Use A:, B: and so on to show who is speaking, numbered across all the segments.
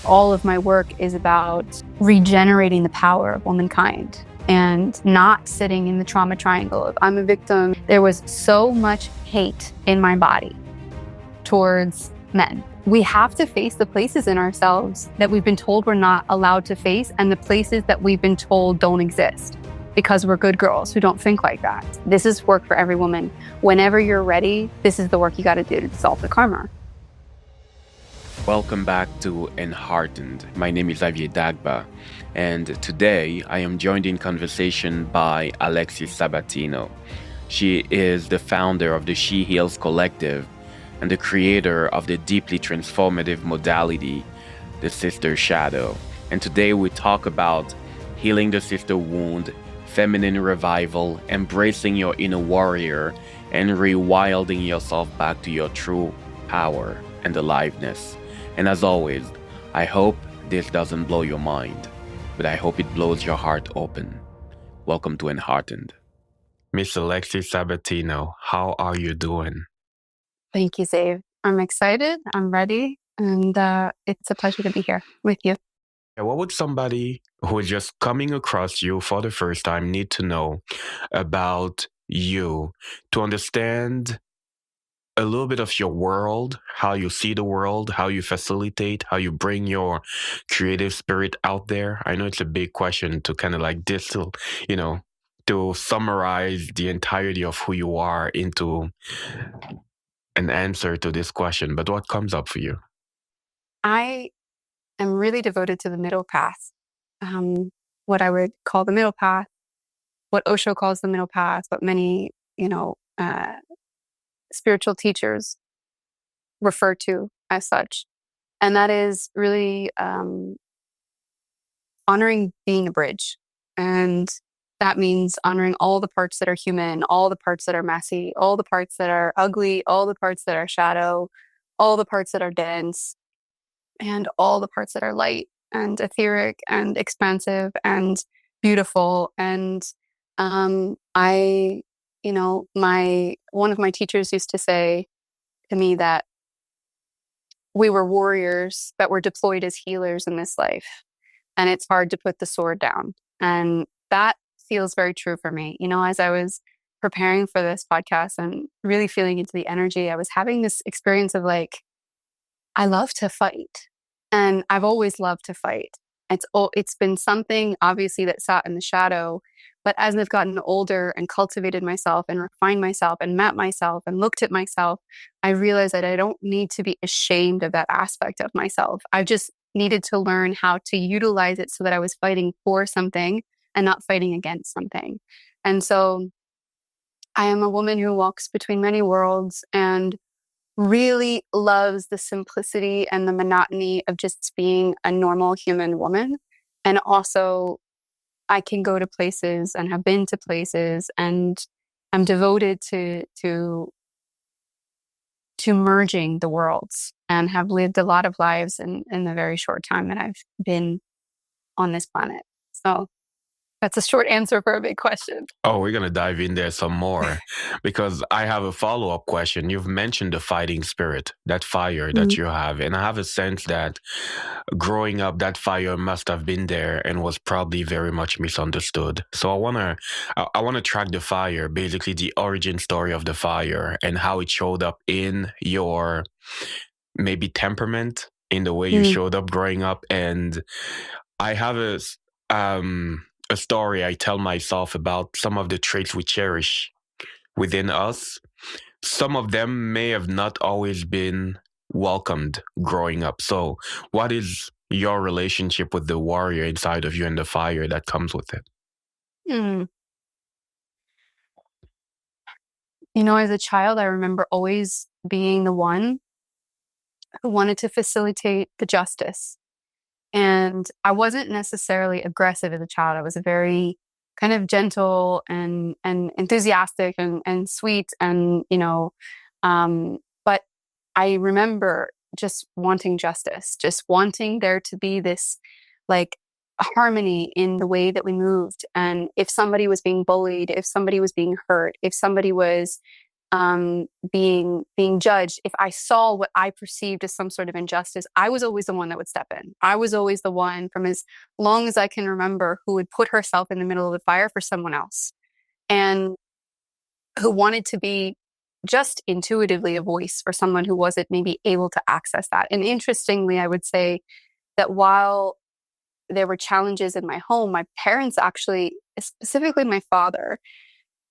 A: all of my work is about regenerating the power of womankind and not sitting in the trauma triangle of I'm a victim. There was so much hate in my body towards men. We have to face the places in ourselves that we've been told we're not allowed to face and the places that we've been told don't exist because we're good girls who don't think like that. This is work for every woman. Whenever you're ready, this is the work you got to do to dissolve the karma.
B: Welcome back to ENHEARTENed. My name is Xavier Dagba, and today I am joined in conversation by Alexis Sabatino. She is the founder of the She Heals Collective and the creator of the deeply transformative modality, the Sister Shadow. And today we talk about healing the sister wound, feminine revival, embracing your inner warrior, and rewilding yourself back to your true power and aliveness. And as always, I hope this doesn't blow your mind, but I hope it blows your heart open. Welcome to ENHEARTENed. Miss Alexis Sabatino, how are you doing?
A: Thank you, Xavier. I'm excited. I'm ready. And it's a pleasure to be here with you.
B: What would somebody who is just coming across you for the first time need to know about you to understand a little bit of your world, how you see the world, how you facilitate, how you bring your creative spirit out there? I know it's a big question to kind of like distill, to summarize the entirety of who you are into an answer to this question, but what comes up for you?
A: I am really devoted to the middle path, what I would call the middle path, what Osho calls the middle path, what many, spiritual teachers refer to as such. And that is really honoring being a bridge. And that means honoring all the parts that are human, all the parts that are messy, all the parts that are ugly, all the parts that are shadow, all the parts that are dense, and all the parts that are light and etheric and expansive and beautiful. And one of my teachers used to say to me that we were warriors that were deployed as healers in this life. And it's hard to put the sword down. And that feels very true for me. As I was preparing for this podcast and really feeling into the energy, I was having this experience of I love to fight. And I've always loved to fight. It's been something obviously that sat in the shadow, but as I've gotten older and cultivated myself and refined myself and met myself and looked at myself, I realized that I don't need to be ashamed of that aspect of myself. I've just needed to learn how to utilize it so that I was fighting for something and not fighting against something. And so I am a woman who walks between many worlds and really loves the simplicity and the monotony of just being a normal human woman. And also, I can go to places and have been to places, and I'm devoted to merging the worlds and have lived a lot of lives in the very short time that I've been on this planet. So that's a short answer for a big question.
B: Oh, we're going to dive in there some more because I have a follow-up question. You've mentioned the fighting spirit, that fire that you have. And I have a sense that growing up, that fire must have been there and was probably very much misunderstood. So I want to track the fire, basically the origin story of the fire and how it showed up in your maybe temperament, in the way you showed up growing up. And I have a story I tell myself about some of the traits we cherish within us. Some of them may have not always been welcomed growing up. So what is your relationship with the warrior inside of you and the fire that comes with it?
A: As a child, I remember always being the one who wanted to facilitate the justice. And I wasn't necessarily aggressive as a child. I was a very kind of gentle and enthusiastic and sweet but I remember just wanting justice, just wanting there to be this harmony in the way that we moved. And if somebody was being bullied, if somebody was being hurt, if somebody was being judged. If I saw what I perceived as some sort of injustice, I was always the one that would step in. I was always the one, from as long as I can remember, who would put herself in the middle of the fire for someone else, and who wanted to be just intuitively a voice for someone who wasn't maybe able to access that. And interestingly, I would say that while there were challenges in my home, my parents actually, specifically my father,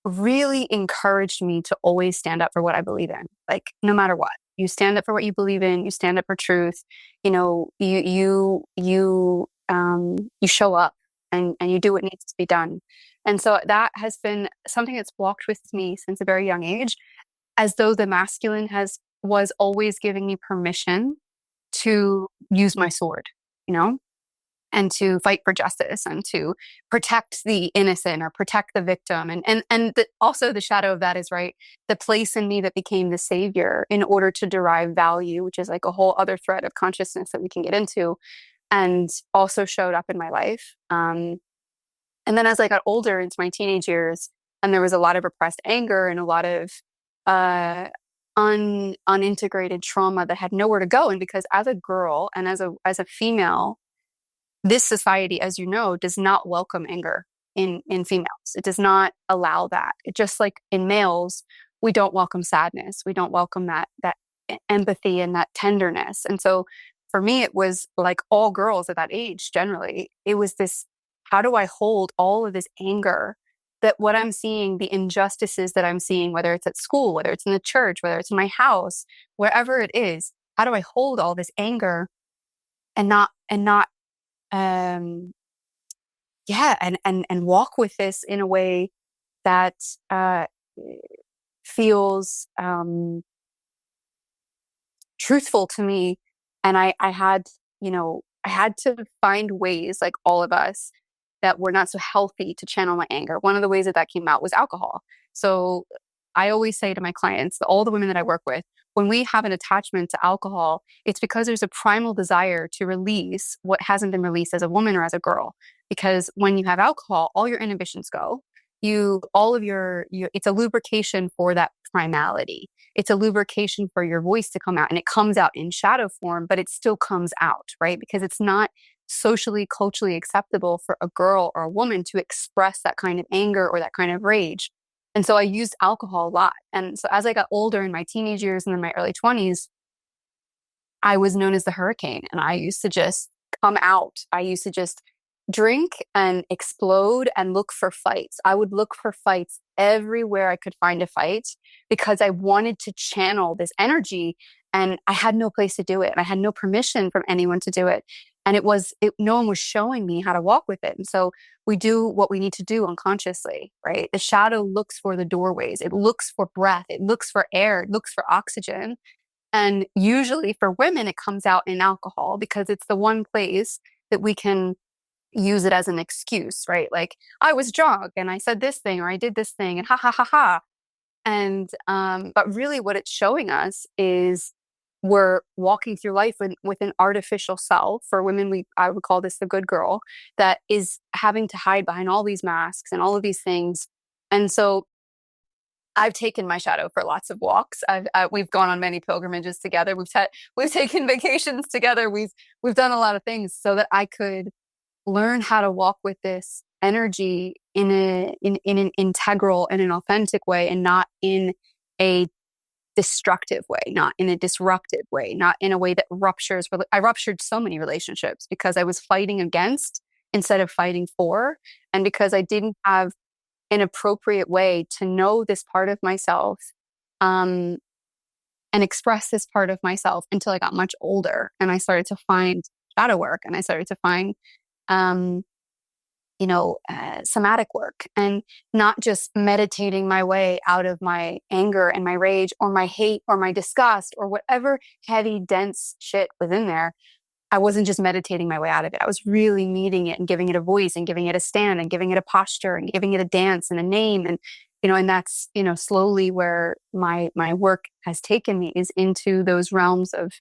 A: really encouraged me to always stand up for what I believe in. Like, no matter what, you stand up for what you believe in, you stand up for truth, you know, you show up, and you do what needs to be done. And so that has been something that's walked with me since a very young age, as though the masculine was always giving me permission to use my sword, you know, and to fight for justice and to protect the innocent or protect the victim. Also the shadow of that is, right, the place in me that became the savior in order to derive value, which is like a whole other thread of consciousness that we can get into, and also showed up in my life. And then as I got older into my teenage years, and there was a lot of repressed anger and a lot of unintegrated trauma that had nowhere to go. And because as a girl and as a female, this society, as you know, does not welcome anger in females. It does not allow that. It, just like in males, we don't welcome sadness. We don't welcome that empathy and that tenderness. And so for me, it was like all girls at that age, generally, it was this, how do I hold all of this anger, that what I'm seeing, the injustices that I'm seeing, whether it's at school, whether it's in the church, whether it's in my house, wherever it is, how do I hold all this anger and not walk with this in a way that feels truthful to me. And I had to find ways, like all of us, that were not so healthy to channel my anger. One of the ways that came out was alcohol. So I always say to my clients, all the women that I work with, when we have an attachment to alcohol, it's because there's a primal desire to release what hasn't been released as a woman or as a girl. Because when you have alcohol, all your inhibitions go. It's a lubrication for that primality. It's a lubrication for your voice to come out, and it comes out in shadow form, but it still comes out, right? Because it's not socially, culturally acceptable for a girl or a woman to express that kind of anger or that kind of rage. And so I used alcohol a lot. And so as I got older in my teenage years and in my early 20s, I was known as the hurricane. And I used to just come out. I used to just drink and explode and look for fights. I would look for fights everywhere I could find a fight, because I wanted to channel this energy, and I had no place to do it. And I had no permission from anyone to do it. And no one was showing me how to walk with it. And so we do what we need to do unconsciously, right? The shadow looks for the doorways. It looks for breath. It looks for air. It looks for oxygen. And usually for women, it comes out in alcohol, because it's the one place that we can use it as an excuse, right? Like, I was drunk and I said this thing, or I did this thing, and ha ha ha ha. And but really what it's showing us is we're walking through life with an artificial self. For women, I would call this the good girl, that is having to hide behind all these masks and all of these things. And so I've taken my shadow for lots of walks. We've gone on many pilgrimages together. We've taken vacations together. We've done a lot of things so that I could learn how to walk with this energy in an integral and an authentic way, and not in a destructive way, not in a disruptive way, not in a way that ruptures. I ruptured so many relationships because I was fighting against instead of fighting for, and because I didn't have an appropriate way to know this part of myself and express this part of myself until I got much older, and I started to find shadow work, and I started to find somatic work, and not just meditating my way out of my anger and my rage or my hate or my disgust or whatever heavy, dense shit was in there. I wasn't just meditating my way out of it. I was really meeting it and giving it a voice and giving it a stand and giving it a posture and giving it a dance and a name. And, and that's, slowly where my work has taken me, is into those realms of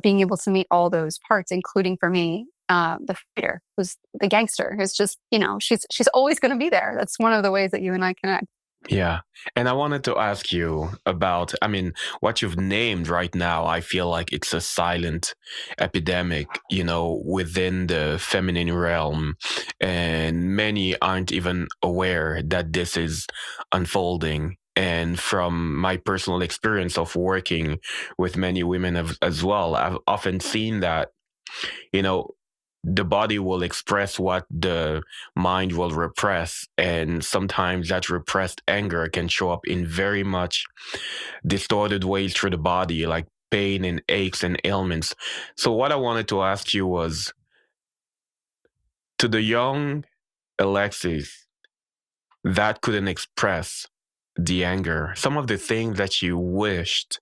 A: being able to meet all those parts, including for me, the fighter, who's the gangster. It's just, she's always going to be there. That's one of the ways that you and I connect.
B: Yeah. And I wanted to ask you about, I mean, what you've named right now. I feel like it's a silent epidemic, within the feminine realm. And many aren't even aware that this is unfolding. And from my personal experience of working with many women as well, I've often seen that, you know, the body will express what the mind will repress. And sometimes that repressed anger can show up in very much distorted ways through the body, like pain and aches and ailments. So, what I wanted to ask you was, to the young Alexis that couldn't express the anger, some of the things that you wished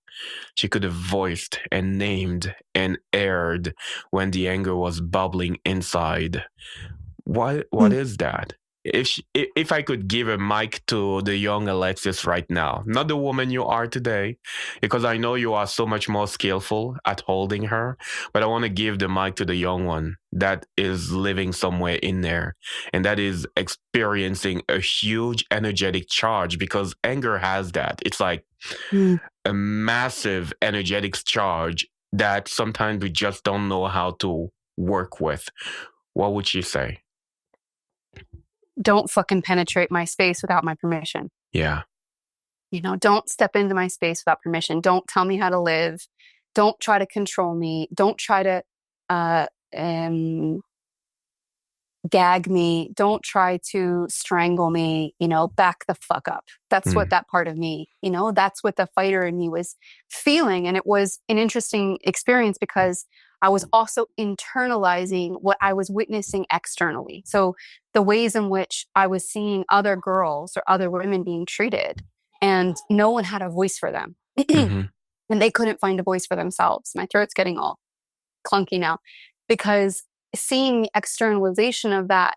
B: she could have voiced and named and aired when the anger was bubbling inside. What
A: Mm.
B: is that? If I could give a mic to the young Alexis right now, not the woman you are today, because I know you are so much more skillful at holding her, but I want to give the mic to the young one that is living somewhere in there and that is experiencing a huge energetic charge, because anger has that. It's like
A: Mm.
B: a massive energetics charge that sometimes we just don't know how to work with. What would you say?
A: Don't fucking penetrate my space without my permission.
B: Yeah.
A: Don't step into my space without permission. Don't tell me how to live. Don't try to control me. Don't try to uh, um, gag me. Don't try to strangle me. Back the fuck up. That's what that part of me, that's what the fighter in me was feeling. And it was an interesting experience because I was also internalizing what I was witnessing externally. So the ways in which I was seeing other girls or other women being treated, and no one had a voice for them.
B: Mm-hmm.
A: And they couldn't find a voice for themselves. My throat's getting all clunky now because seeing the externalization of that,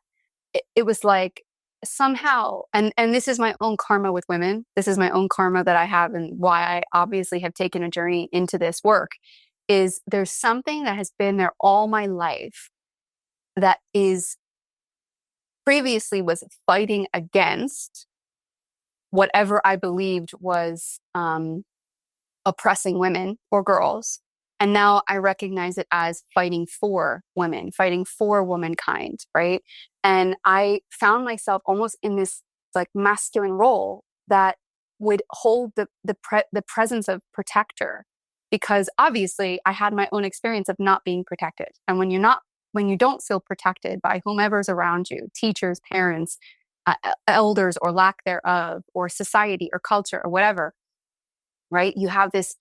A: it was like somehow, and this is my own karma with women. This is my own karma that I have, and why I obviously have taken a journey into this work is there's something that has been there all my life that is previously was fighting against whatever I believed was oppressing women or girls. And now I recognize it as fighting for women, fighting for womankind, right? And I found myself almost in this like masculine role that would hold the presence of protector, because obviously I had my own experience of not being protected. And when you don't feel protected by whomever's around you, teachers, parents, elders, or lack thereof, or society or culture or whatever, right? You have this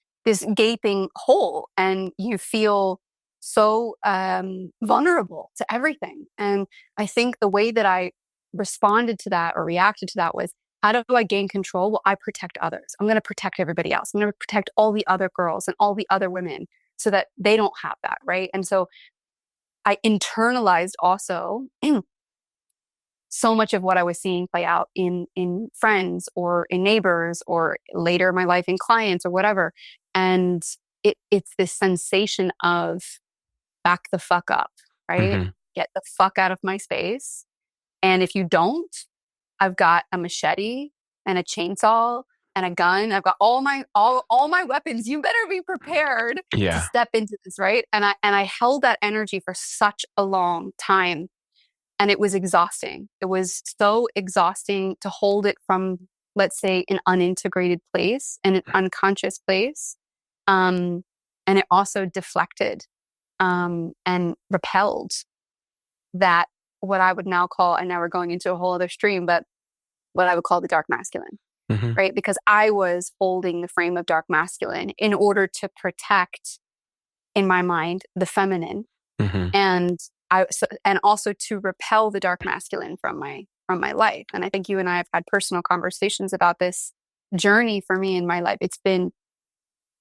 A: gaping hole and you feel so vulnerable to everything. And I think the way that I responded to that or reacted to that was, how do I gain control? Well, I protect others. I'm going to protect everybody else. I'm going to protect all the other girls and all the other women so that they don't have that, right? And so I internalized also so much of what I was seeing play out in friends or in neighbors or later in my life in clients or whatever. And it's this sensation of back the fuck up, right?
B: Mm-hmm.
A: Get the fuck out of my space. And if you don't, I've got a machete and a chainsaw and a gun. I've got all my weapons. You better be prepared to
B: Yeah.
A: step into this, right? And I held that energy for such a long time. And it was exhausting. It was so exhausting to hold it from, let's say, an unintegrated place and an unconscious place. And it also deflected and repelled that, what I would now call, and now we're going into a whole other stream, but what I would call the dark masculine,
B: Mm-hmm.
A: right? Because I was holding the frame of dark masculine in order to protect, in my mind, the feminine.
B: Mm-hmm.
A: And also to repel the dark masculine from my life. And I think you and I have had personal conversations about this journey for me in my life. It's been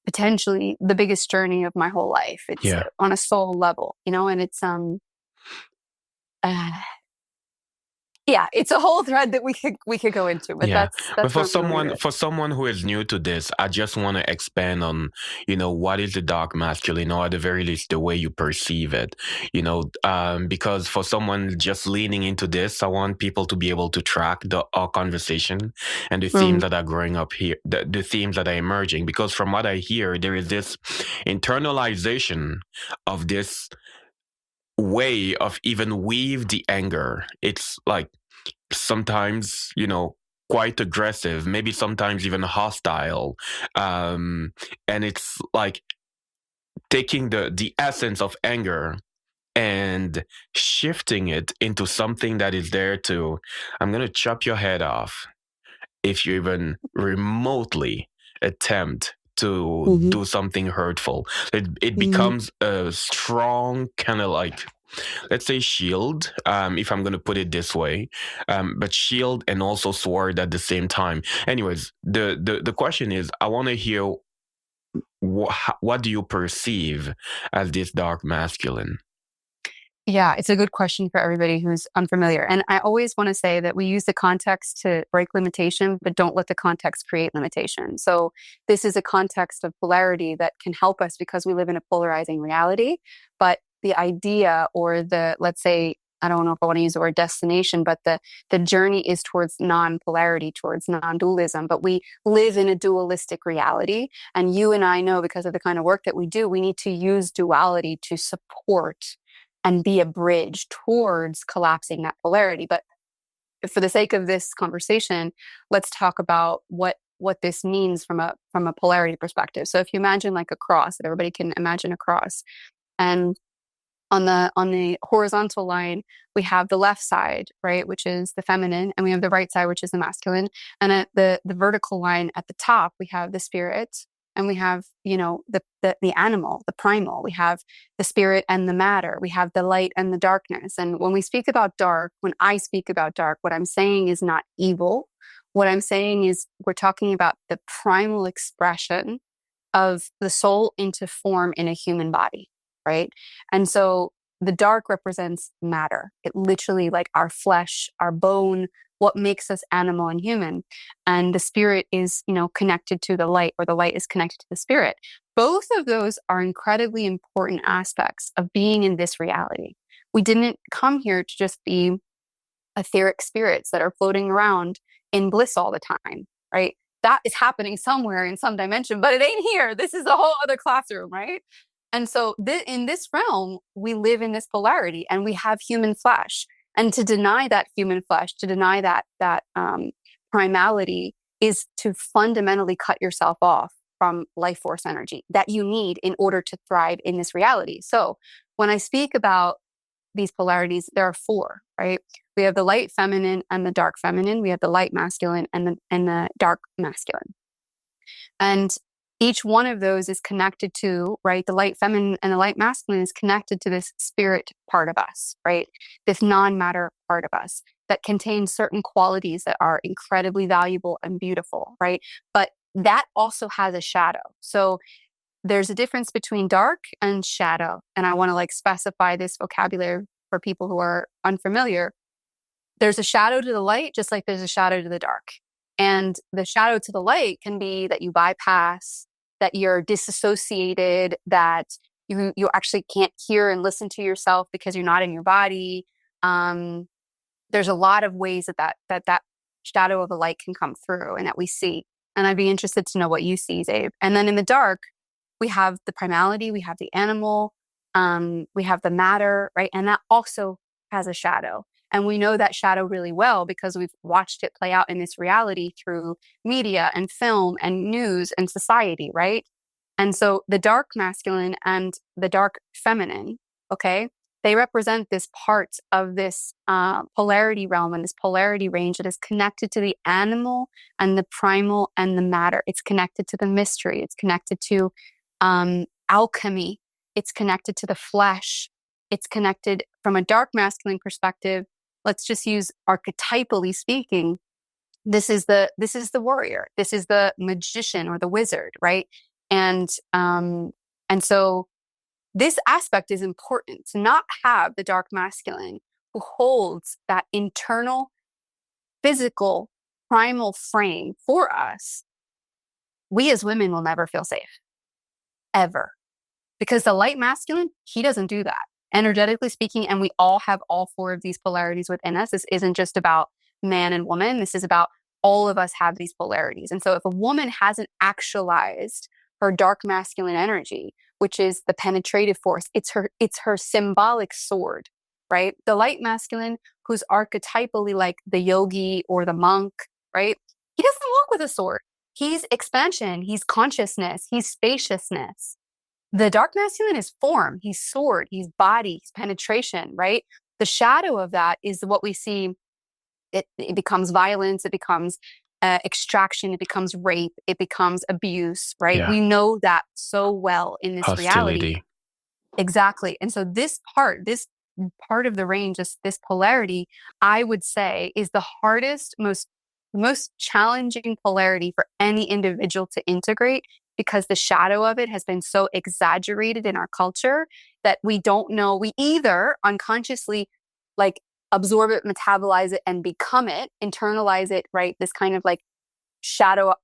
A: potentially the biggest journey of my whole life. It's on a soul level, and it's Yeah, it's a whole thread that we could go into, but
B: Yeah, but
A: that's where I'm going to leave it.
B: for someone who is new to this, I just want to expand on, what is the dark masculine, or at the very least, the way you perceive it. Because for someone just leaning into this, I want people to be able to track our conversation and the themes that are growing up here, the themes that are emerging. Because from what I hear, there is this internalization of this way of even weave the anger. It's like sometimes, quite aggressive, maybe sometimes even hostile. And it's like taking the essence of anger and shifting it into something that is there to, I'm going to chop your head off if you even remotely attempt to do something hurtful. It becomes a strong kind of like, let's say, shield, if I'm going to put it this way, but shield and also sword at the same time. Anyways, the question is, I want to hear what do you perceive as this dark masculine?
A: Yeah, it's a good question for everybody who's unfamiliar. And I always want to say that we use the context to break limitation, but don't let the context create limitation. So this is a context of polarity that can help us because we live in a polarizing reality. But the idea, or let's say, I don't know if I want to use the word destination, but the journey is towards non-polarity, towards non-dualism. But we live in a dualistic reality. And you and I know, because of the kind of work that we do, we need to use duality to support and be a bridge towards collapsing that polarity. But for the sake of this conversation, let's talk about what this means from a polarity perspective. So if you imagine like a cross, if everybody can imagine a cross, and on the horizontal line, we have the left side, right, which is the feminine, and we have the right side, which is the masculine. And at the vertical line at the top, we have the spirit, and we have, the animal, the primal. We have the spirit and the matter. We have the light and the darkness. And when we speak about dark, when I speak about dark, what I'm saying is not evil. What I'm saying is we're talking about the primal expression of the soul into form in a human body, right? And so the dark represents matter. It literally, like our flesh, our bone, what makes us animal and human. And the spirit is, connected to the light, or the light is connected to the spirit. Both of those are incredibly important aspects of being in this reality. We didn't come here to just be etheric spirits that are floating around in bliss all the time, right? That is happening somewhere in some dimension, but it ain't here. This is a whole other classroom, right? And so in this realm, we live in this polarity, and we have human flesh. And to deny that human flesh, to deny that primality, is to fundamentally cut yourself off from life force energy that you need in order to thrive in this reality. So when I speak about these polarities, there are four, right? We have the light feminine and the dark feminine. We have the light masculine and the dark masculine. And each one of those is connected to, right? The light feminine and the light masculine is connected to this spirit part of us, right? This non-matter part of us that contains certain qualities that are incredibly valuable and beautiful, right? But that also has a shadow. So there's a difference between dark and shadow. And I want to specify this vocabulary for people who are unfamiliar. There's a shadow to the light, just like there's a shadow to the dark. And the shadow to the light can be that you bypass, that you're disassociated, that you actually can't hear and listen to yourself because you're not in your body. There's a lot of ways that shadow of the light can come through and that we see. And I'd be interested to know what you see, Zabe. And then in the dark, we have the primality, we have the animal, we have the matter, right? And that also has a shadow. And we know that shadow really well because we've watched it play out in this reality through media and film and news and society, right? And so the dark masculine and the dark feminine, okay, they represent this part of this polarity realm and this polarity range that is connected to the animal and the primal and the matter. It's connected to the mystery. It's connected to alchemy. It's connected to the flesh. It's connected from a dark masculine perspective. Let's just use archetypally speaking. This is the warrior. This is the magician or the wizard, right? And so this aspect is important to not have the dark masculine who holds that internal physical primal frame for us, we as women will never feel safe, ever. Because the light masculine, he doesn't do that. Energetically speaking, and we all have all four of these polarities within us. This isn't just about man and woman. This is about all of us have these polarities. And so if a woman hasn't actualized her dark masculine energy, which is the penetrative force, it's her symbolic sword, right? The light masculine, who's archetypally like the yogi or the monk, right? He doesn't walk with a sword. He's expansion, he's consciousness, he's spaciousness. The dark masculine is form, he's sword, he's body, he's penetration, right? The shadow of that is what we see. It becomes violence, it becomes extraction, it becomes rape, it becomes abuse, right?
B: Yeah.
A: We know that so well in this
B: Hostility.
A: reality. Exactly. And so this part of the range, this polarity, I would say is the hardest, most challenging polarity for any individual to integrate, because the shadow of it has been so exaggerated in our culture that we don't know. We either unconsciously like absorb it, metabolize it, and become it, internalize it, right? This kind of like shadow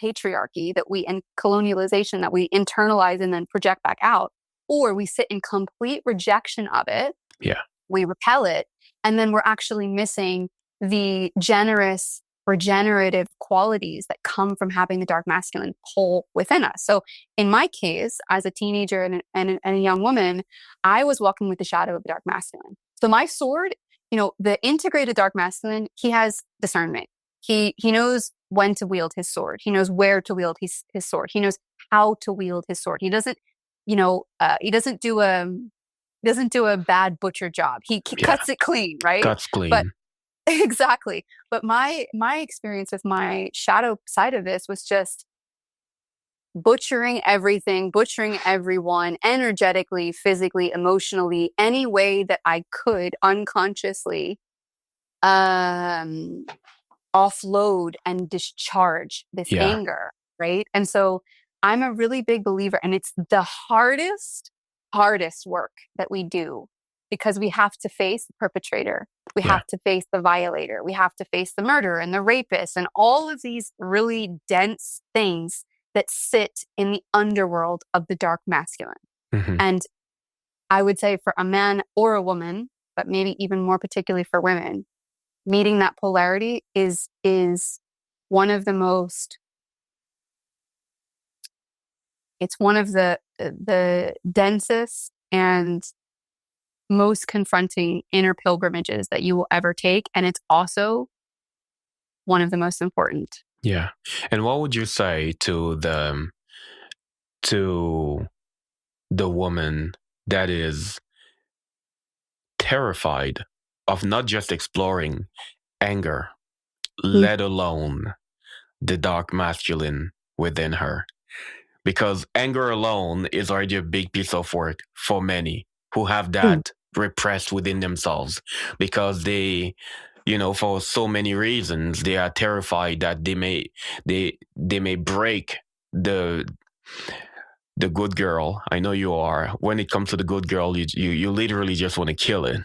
A: patriarchy and colonialization that we internalize and then project back out, or we sit in complete rejection of it.
B: Yeah.
A: We repel it, and then we're actually missing the generous, regenerative qualities that come from having the dark masculine pull within us. So in my case, as a teenager and a young woman, I was walking with the shadow of the dark masculine. So my sword, the integrated dark masculine, he has discernment. He knows when to wield his sword. He knows where to wield his sword. He knows how to wield his sword. He doesn't, he doesn't do a bad butcher job. He cuts it clean, right?
B: Cuts clean.
A: But exactly. But my experience with my shadow side of this was just butchering everything, butchering everyone, energetically, physically, emotionally, any way that I could unconsciously offload and discharge this anger, right? And so I'm a really big believer, and it's the hardest work that we do, because we have to face the perpetrator. We have to face the violator. We have to face the murderer and the rapist and all of these really dense things that sit in the underworld of the dark masculine.
B: Mm-hmm.
A: And I would say for a man or a woman, but maybe even more particularly for women, meeting that polarity is one of the most, it's one of the densest and most confronting inner pilgrimages that you will ever take. And it's also one of the most important.
B: Yeah. And what would you say to the woman that is terrified of not just exploring anger, let alone the dark masculine within her? Because anger alone is already a big piece of work for many who have that repressed within themselves, because they, for so many reasons, they are terrified that they may break the good girl. I know you are. When it comes to the good girl, you literally just want to kill it.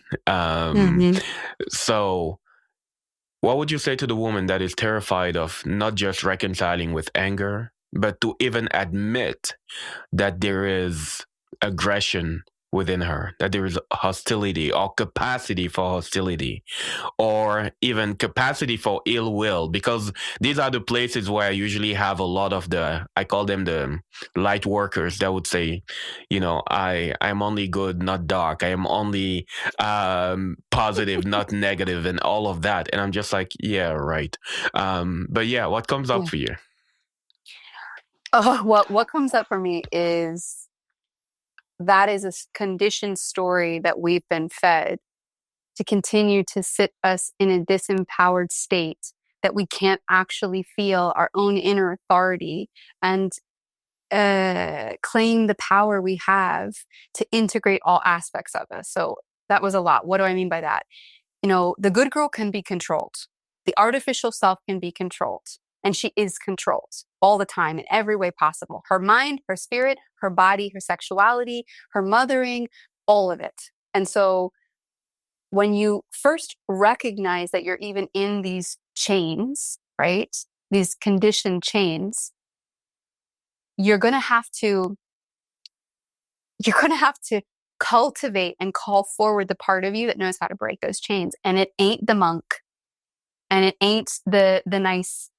B: So what would you say to the woman that is terrified of not just reconciling with anger, but to even admit that there is aggression within her, that there is hostility or capacity for hostility, or even capacity for ill will? Because these are the places where I usually have a lot of I call them the light workers that would say, I'm only good, not dark. I am only positive, not negative, and all of that. And I'm just like, yeah, right. But yeah, what comes up for you?
A: Oh, what comes up for me is that is a conditioned story that we've been fed to continue to sit us in a disempowered state, that we can't actually feel our own inner authority and claim the power we have to integrate all aspects of us. So that was a lot. What do I mean by that? The good girl can be controlled. The artificial self can be controlled. And she is controlled all the time in every way possible. Her mind, her spirit, her body, her sexuality, her mothering, all of it. And so when you first recognize that you're even in these chains, right? These conditioned chains, you're going to have to cultivate and call forward the part of you that knows how to break those chains. And it ain't the monk, and it ain't the nice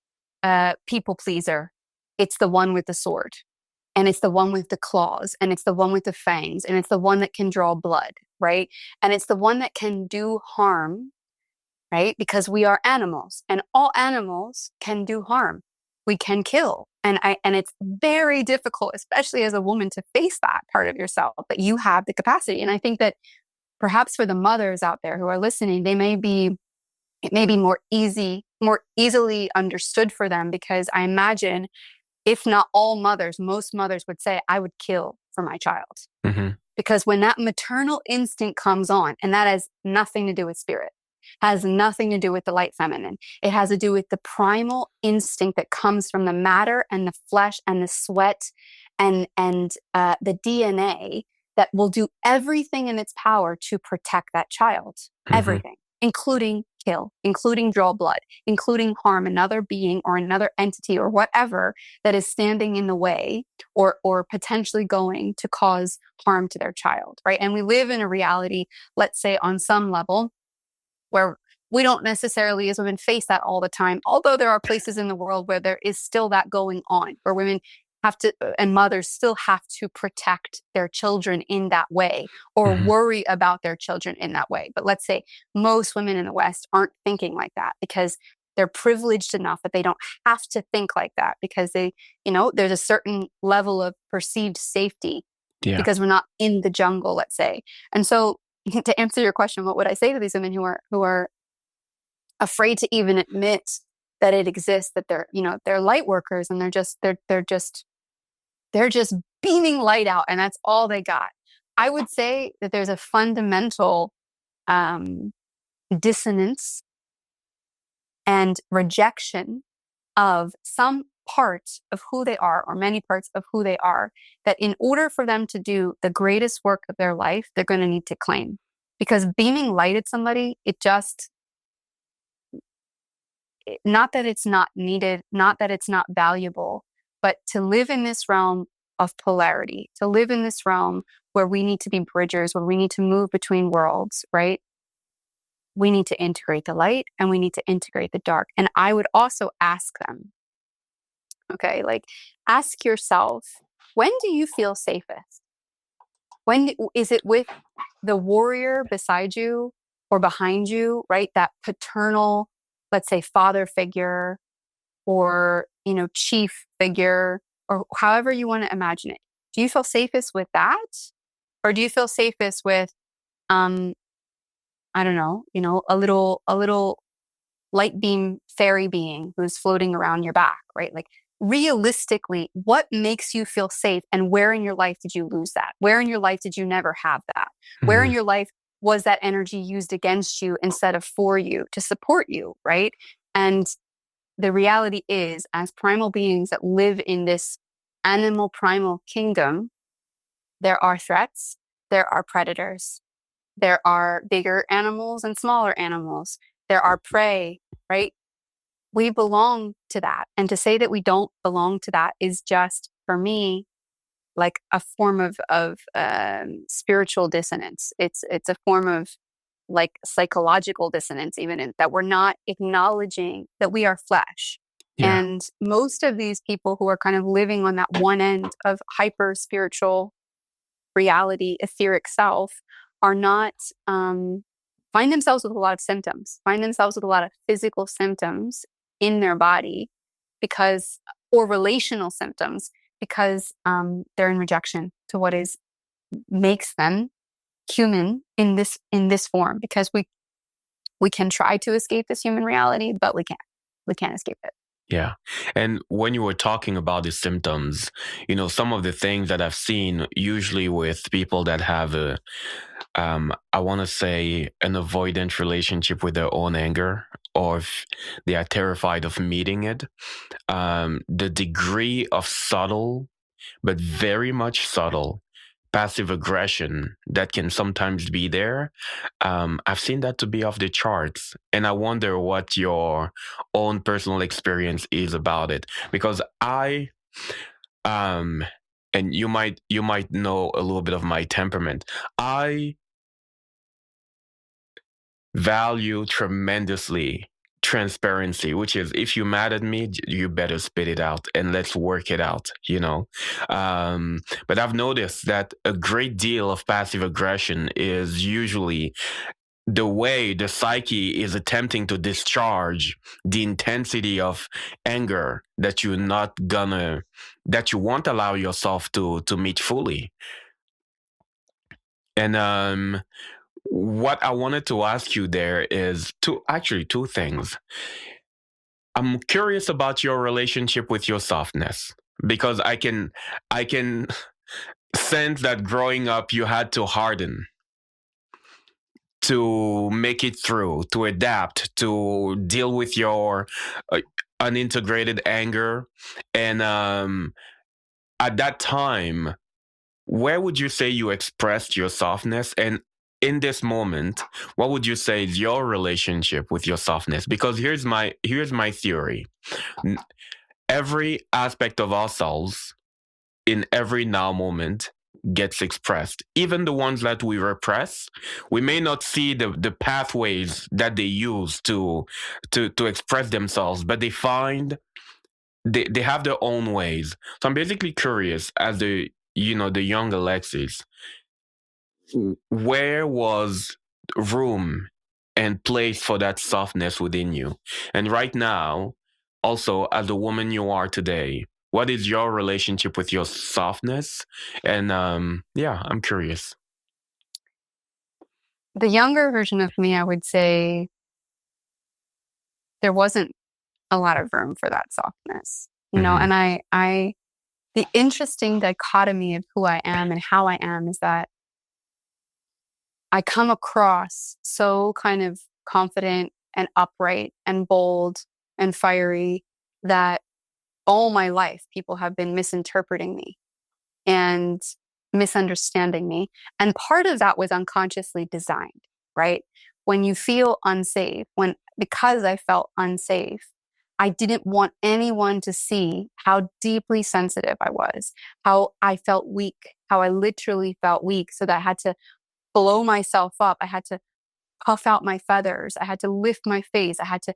A: people pleaser. It's the one with the sword, and it's the one with the claws, and it's the one with the fangs, and it's the one that can draw blood, right? And it's the one that can do harm, right? Because we are animals, and all animals can do harm. We can kill. And it's very difficult, especially as a woman, to face that part of yourself, but you have the capacity. And I think that perhaps for the mothers out there who are listening, it may be more easily understood for them, because I imagine, if not all mothers, most mothers would say, I would kill for my child.
B: Mm-hmm.
A: Because when that maternal instinct comes on, and that has nothing to do with spirit, has nothing to do with the light feminine. It has to do with the primal instinct that comes from the matter and the flesh and the sweat and the DNA that will do everything in its power to protect that child.
B: Mm-hmm.
A: Everything, including kill, including draw blood, including harm another being or another entity or whatever that is standing in the way or potentially going to cause harm to their child, right? And we live in a reality, let's say on some level, where we don't necessarily as women face that all the time, although there are places in the world where there is still that going on, where women have to, and mothers still have to protect their children in that way, or
B: Mm-hmm.
A: worry about their children in that way. But let's say most women in the West aren't thinking like that, because they're privileged enough that they don't have to think like that, because they, there's a certain level of perceived safety, because we're not in the jungle, let's say. And so, to answer your question, what would I say to these women who are afraid to even admit that it exists, that they're light workers, and they're just beaming light out, and that's all they got? I would say that there's a fundamental dissonance and rejection of some parts of who they are, or many parts of who they are, that in order for them to do the greatest work of their life, they're going to need to claim. Because beaming light at somebody, not that it's not needed, not that it's not valuable, but to live in this realm of polarity, to live in this realm where we need to be bridgers, where we need to move between worlds, right? We need to integrate the light, and we need to integrate the dark. And I would also ask them, okay, ask yourself, when do you feel safest? When is it with the warrior beside you or behind you, right? That paternal, let's say, father figure, or, chief figure, or however you want to imagine it. Do you feel safest with that? Or do you feel safest with, I don't know, a little light beam fairy being who's floating around your back, right? Realistically, what makes you feel safe, and where in your life did you lose that? Where in your life did you never have that?
B: Mm-hmm.
A: Where in your life was that energy used against you instead of for you, to support you, right? And the reality is, as primal beings that live in this animal primal kingdom, there are threats, there are predators, there are bigger animals and smaller animals, there are prey, right? We belong to that. And to say that we don't belong to that is just, for me, like a form of spiritual dissonance. It's a form of psychological dissonance, even in that we're not acknowledging that we are flesh. Yeah. And most of these people who are kind of living on that one end of hyper spiritual reality, etheric self, are not, find themselves with a lot of symptoms, find themselves with a lot of physical symptoms in their body, or relational symptoms, because they're in rejection to what makes them human in this form. Because we can try to escape this human reality, but we can't escape it.
B: Yeah. And when you were talking about the symptoms, some of the things that I've seen, usually with people that have I want to say, an avoidant relationship with their own anger, or if they are terrified of meeting it, the degree of subtle, but very much subtle, passive aggression that can sometimes be there. I've seen that to be off the charts, and I wonder what your own personal experience is about it. Because um, and you might know a little bit of my temperament. I value tremendously transparency, which is, if you mad at me, you better spit it out and let's work it out, you know. But I've noticed that a great deal of passive aggression is usually the way the psyche is attempting to discharge the intensity of anger that that you won't allow yourself to meet fully. And what I wanted to ask you there is two things. I'm curious about your relationship with your softness, because I can sense that growing up you had to harden to make it through, to adapt, to deal with your uh, unintegrated anger. And at that time, where would you say you expressed your softness? And in this moment, what would you say is your relationship with your softness? Because here's my theory. Every aspect of ourselves in every now moment gets expressed. Even the ones that we repress, we may not see the pathways that they use to express themselves, but they have their own ways. So I'm basically curious, as the young Alexis, where was room and place for that softness within you? And right now, also, as the woman you are today, what is your relationship with your softness? And yeah, I'm curious.
A: The younger version of me, I would say there wasn't a lot of room for that softness,
B: Mm-hmm.
A: and the interesting dichotomy of who I am and how I am is that I come across so kind of confident and upright and bold and fiery that all my life people have been misinterpreting me and misunderstanding me. And part of that was unconsciously designed, right? When you feel unsafe, because I felt unsafe, I didn't want anyone to see how deeply sensitive I was, how I felt weak, how I literally felt weak. So that I had to blow myself up. I had to puff out my feathers. I had to lift my face. I had to,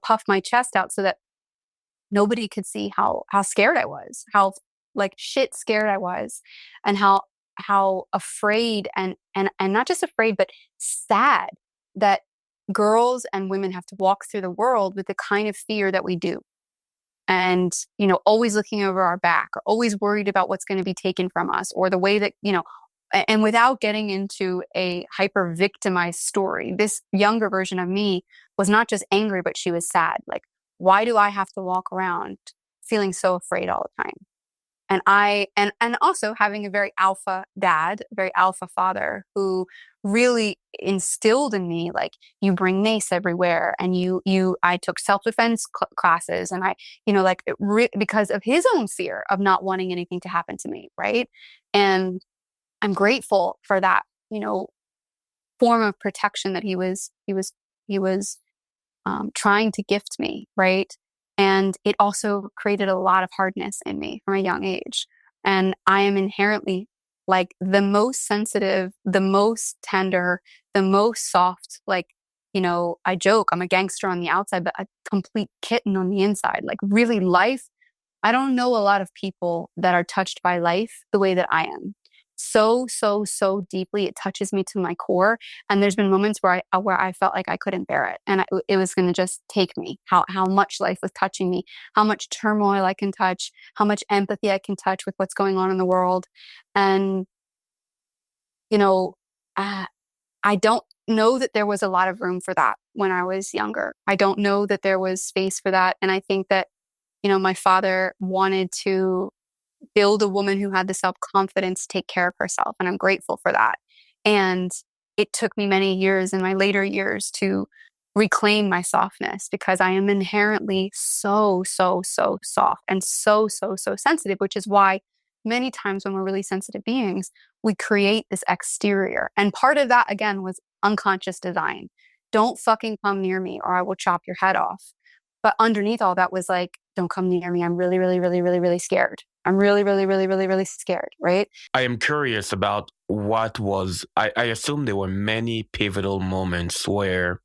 A: puff my chest out so that nobody could see how scared I was, how like shit scared I was, and how afraid and not just afraid, but sad that girls and women have to walk through the world with the kind of fear that we do. And, always looking over our back, or always worried about what's going to be taken from us, or the way that, and without getting into a hyper victimized story, this younger version of me was not just angry, but she was sad. Like, why do I have to walk around feeling so afraid all the time? And and also having a very alpha dad, very alpha father, who really instilled in me, like, you bring mace everywhere, and I took self-defense classes, and because of his own fear of not wanting anything to happen to me, right? And I'm grateful for that, form of protection that he was trying to gift me, right? And it also created a lot of hardness in me from a young age. And I am inherently like the most sensitive, the most tender, the most soft. Like, I joke, I'm a gangster on the outside, but a complete kitten on the inside. Like, really, life. I don't know a lot of people that are touched by life the way that I am. So, so, so deeply. It touches me to my core. And there's been moments where I felt like I couldn't bear it. And it was going to just take me, how much life was touching me, how much turmoil I can touch, how much empathy I can touch with what's going on in the world. And, you know, uh, I don't know that there was a lot of room for that when I was younger. I don't know that there was space for that. And I think that, my father wanted to build a woman who had the self-confidence to take care of herself. And I'm grateful for that. And it took me many years in my later years to reclaim my softness, because I am inherently so, so, so soft and so, so, so sensitive, which is why many times when we're really sensitive beings, we create this exterior. And part of that, again, was unconscious design. Don't fucking come near me or I will chop your head off. But underneath all that was like, don't come near me. I'm really, really, really, really, really scared. I'm really, really, really, really, really scared, right?
B: I am curious about what was, I assume there were many pivotal moments where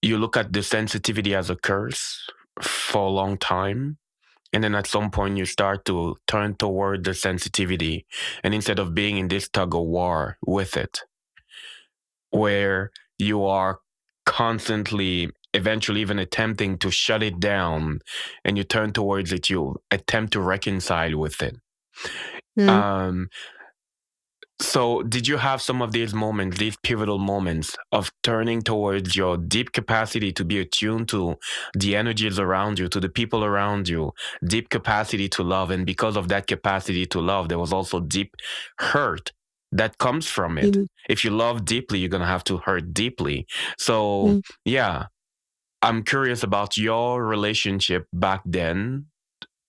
B: you look at the sensitivity as a curse for a long time. And then at some point you start to turn toward the sensitivity. And instead of being in this tug of war with it, where you are constantly, eventually even attempting to shut it down, and you turn towards it, you attempt to reconcile with it. Um, so did you have some of these moments, these pivotal moments of turning towards your deep capacity to be attuned to the energies around you, to the people around you, deep capacity to love? And because of that capacity to love, there was also deep hurt that comes from it. If you love deeply, you're going to have to hurt deeply. So yeah, I'm curious about your relationship back then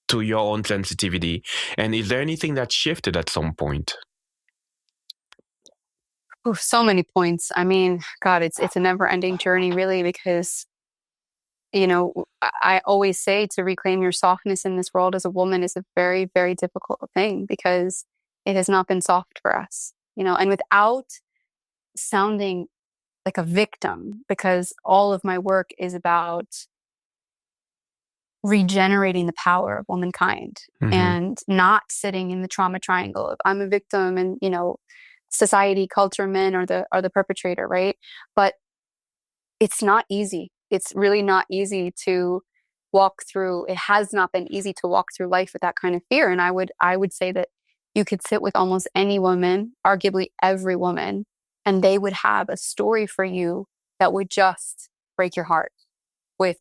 B: to your own sensitivity. And is there anything that shifted at some point?
A: Oh, so many points. I mean, God, it's a never-ending journey, really, because, you know, I always say to reclaim your softness in this world as a woman is a very, very difficult thing because it has not been soft for us, you know, and without sounding like a victim, because all of my work is about regenerating the power of womankind and not sitting in the trauma triangle of I'm a victim and, you know, society, culture, men are the perpetrator, right? But it's not easy. It's really not easy to walk through. It has not been easy to walk through life with that kind of fear. And I would say that you could sit with almost any woman, arguably every woman, and they would have a story for you that would just break your heart with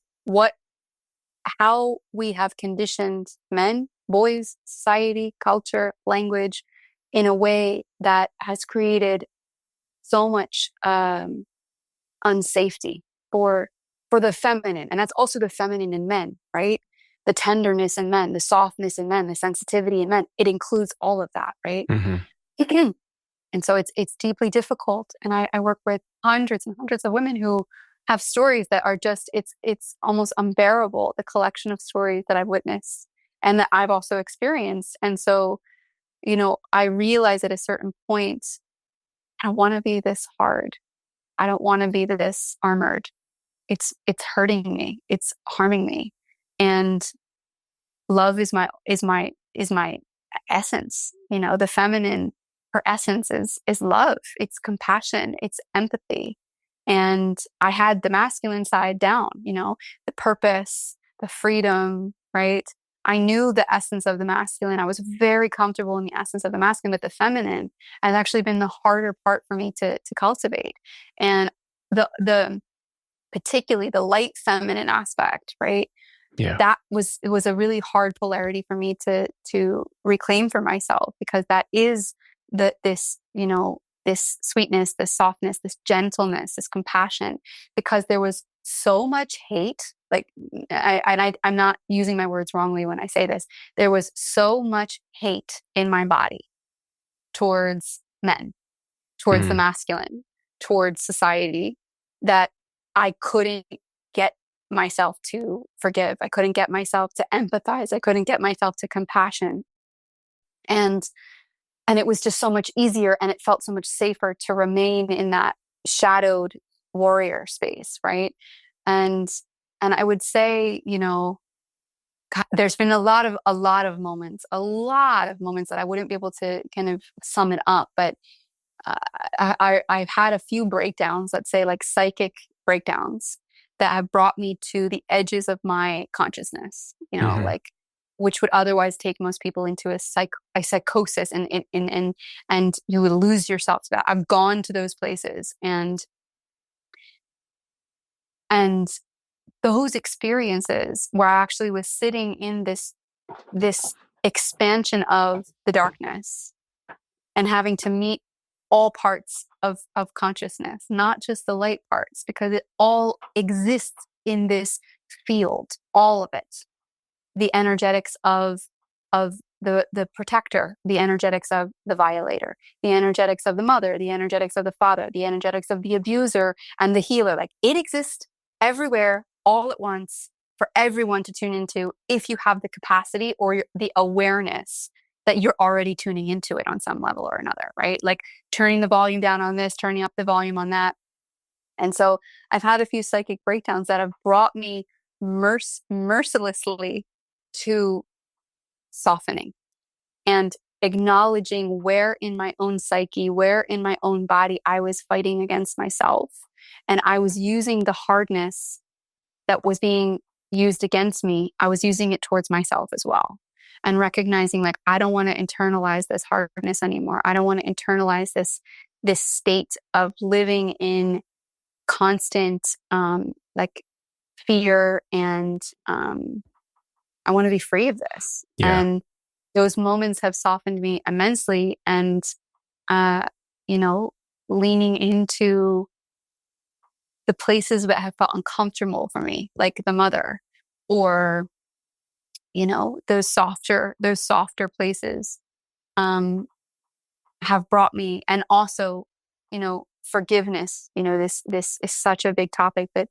A: how we have conditioned men, boys, society, culture, language in a way that has created so much unsafety for the feminine. And that's also the feminine in men, right? The tenderness in men, the softness in men, the sensitivity in men. It includes all of that, right? And so it's deeply difficult. And I work with hundreds and hundreds of women who have stories that are just, it's almost unbearable, the collection of stories that I've witnessed and that I've also experienced. And so, you know, I realize at a certain point, I don't want to be this hard. I don't want to be this armored. It's hurting me. It's harming me. And love is my essence. You know, the feminine, her essence is love. It's compassion. It's empathy. And I had the masculine side down, you know, the purpose, the freedom, right? I knew the essence of the masculine. I was very comfortable in the essence of the masculine, but the feminine has actually been the harder part for me to cultivate. And the particularly the light feminine aspect, right? That was a really hard polarity for me to reclaim for myself, because that is this, you know, this sweetness, this softness, this gentleness, this compassion, because there was so much hate. Like, I'm not using my words wrongly when I say this. There was so much hate in my body towards men, towards the masculine, towards society, that I couldn't get myself to forgive. I couldn't get myself to empathize. I couldn't get myself to compassion. And it was just so much easier, and it felt so much safer to remain in that shadowed warrior space, right? And I would say, you know, God, there's been a lot of moments that I wouldn't be able to kind of sum it up, but I've had a few breakdowns, let's say like psychic breakdowns, that have brought me to the edges of my consciousness, you know, like, which would otherwise take most people into a psychosis and you would lose yourself to that. I've gone to those places, and those experiences where I actually was sitting in this expansion of the darkness and having to meet all parts of consciousness, not just the light parts, because it all exists in this field, all of it. The energetics of the protector, the energetics of the violator, the energetics of the mother, the energetics of the father, the energetics of the abuser and the healer. Like, it exists everywhere all at once for everyone to tune into if you have the capacity or the awareness that you're already tuning into it on some level or another, right? Like turning the volume down on this, turning up the volume on that. And so I've had a few psychic breakdowns that have brought me mercilessly to softening and acknowledging where in my own psyche, where in my own body I was fighting against myself. And I was using the hardness that was being used against me, I was using it towards myself as well. And recognizing, like, I don't want to internalize this hardness anymore. I don't want to internalize this state of living in constant like fear, and I want to be free of this.
B: Yeah.
A: And those moments have softened me immensely. And leaning into the places that have felt uncomfortable for me, like the mother, or those softer places have brought me. And also forgiveness. This is such a big topic, but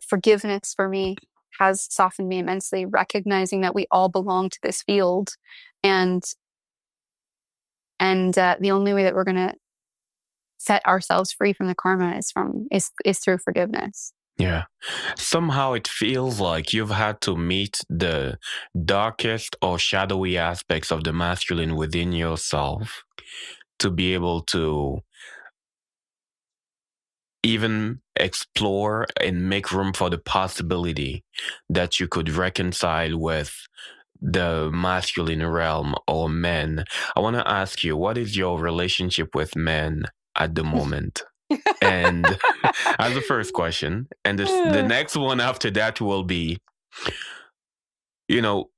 A: forgiveness for me has softened me immensely, recognizing that we all belong to this field, and the only way that we're going to set ourselves free from the karma is through forgiveness.
B: Yeah. Somehow it feels like you've had to meet the darkest or shadowy aspects of the masculine within yourself to be able to even explore and make room for the possibility that you could reconcile with the masculine realm or men. I want to ask you, what is your relationship with men at the moment? And as the first question, and the next one after that will be,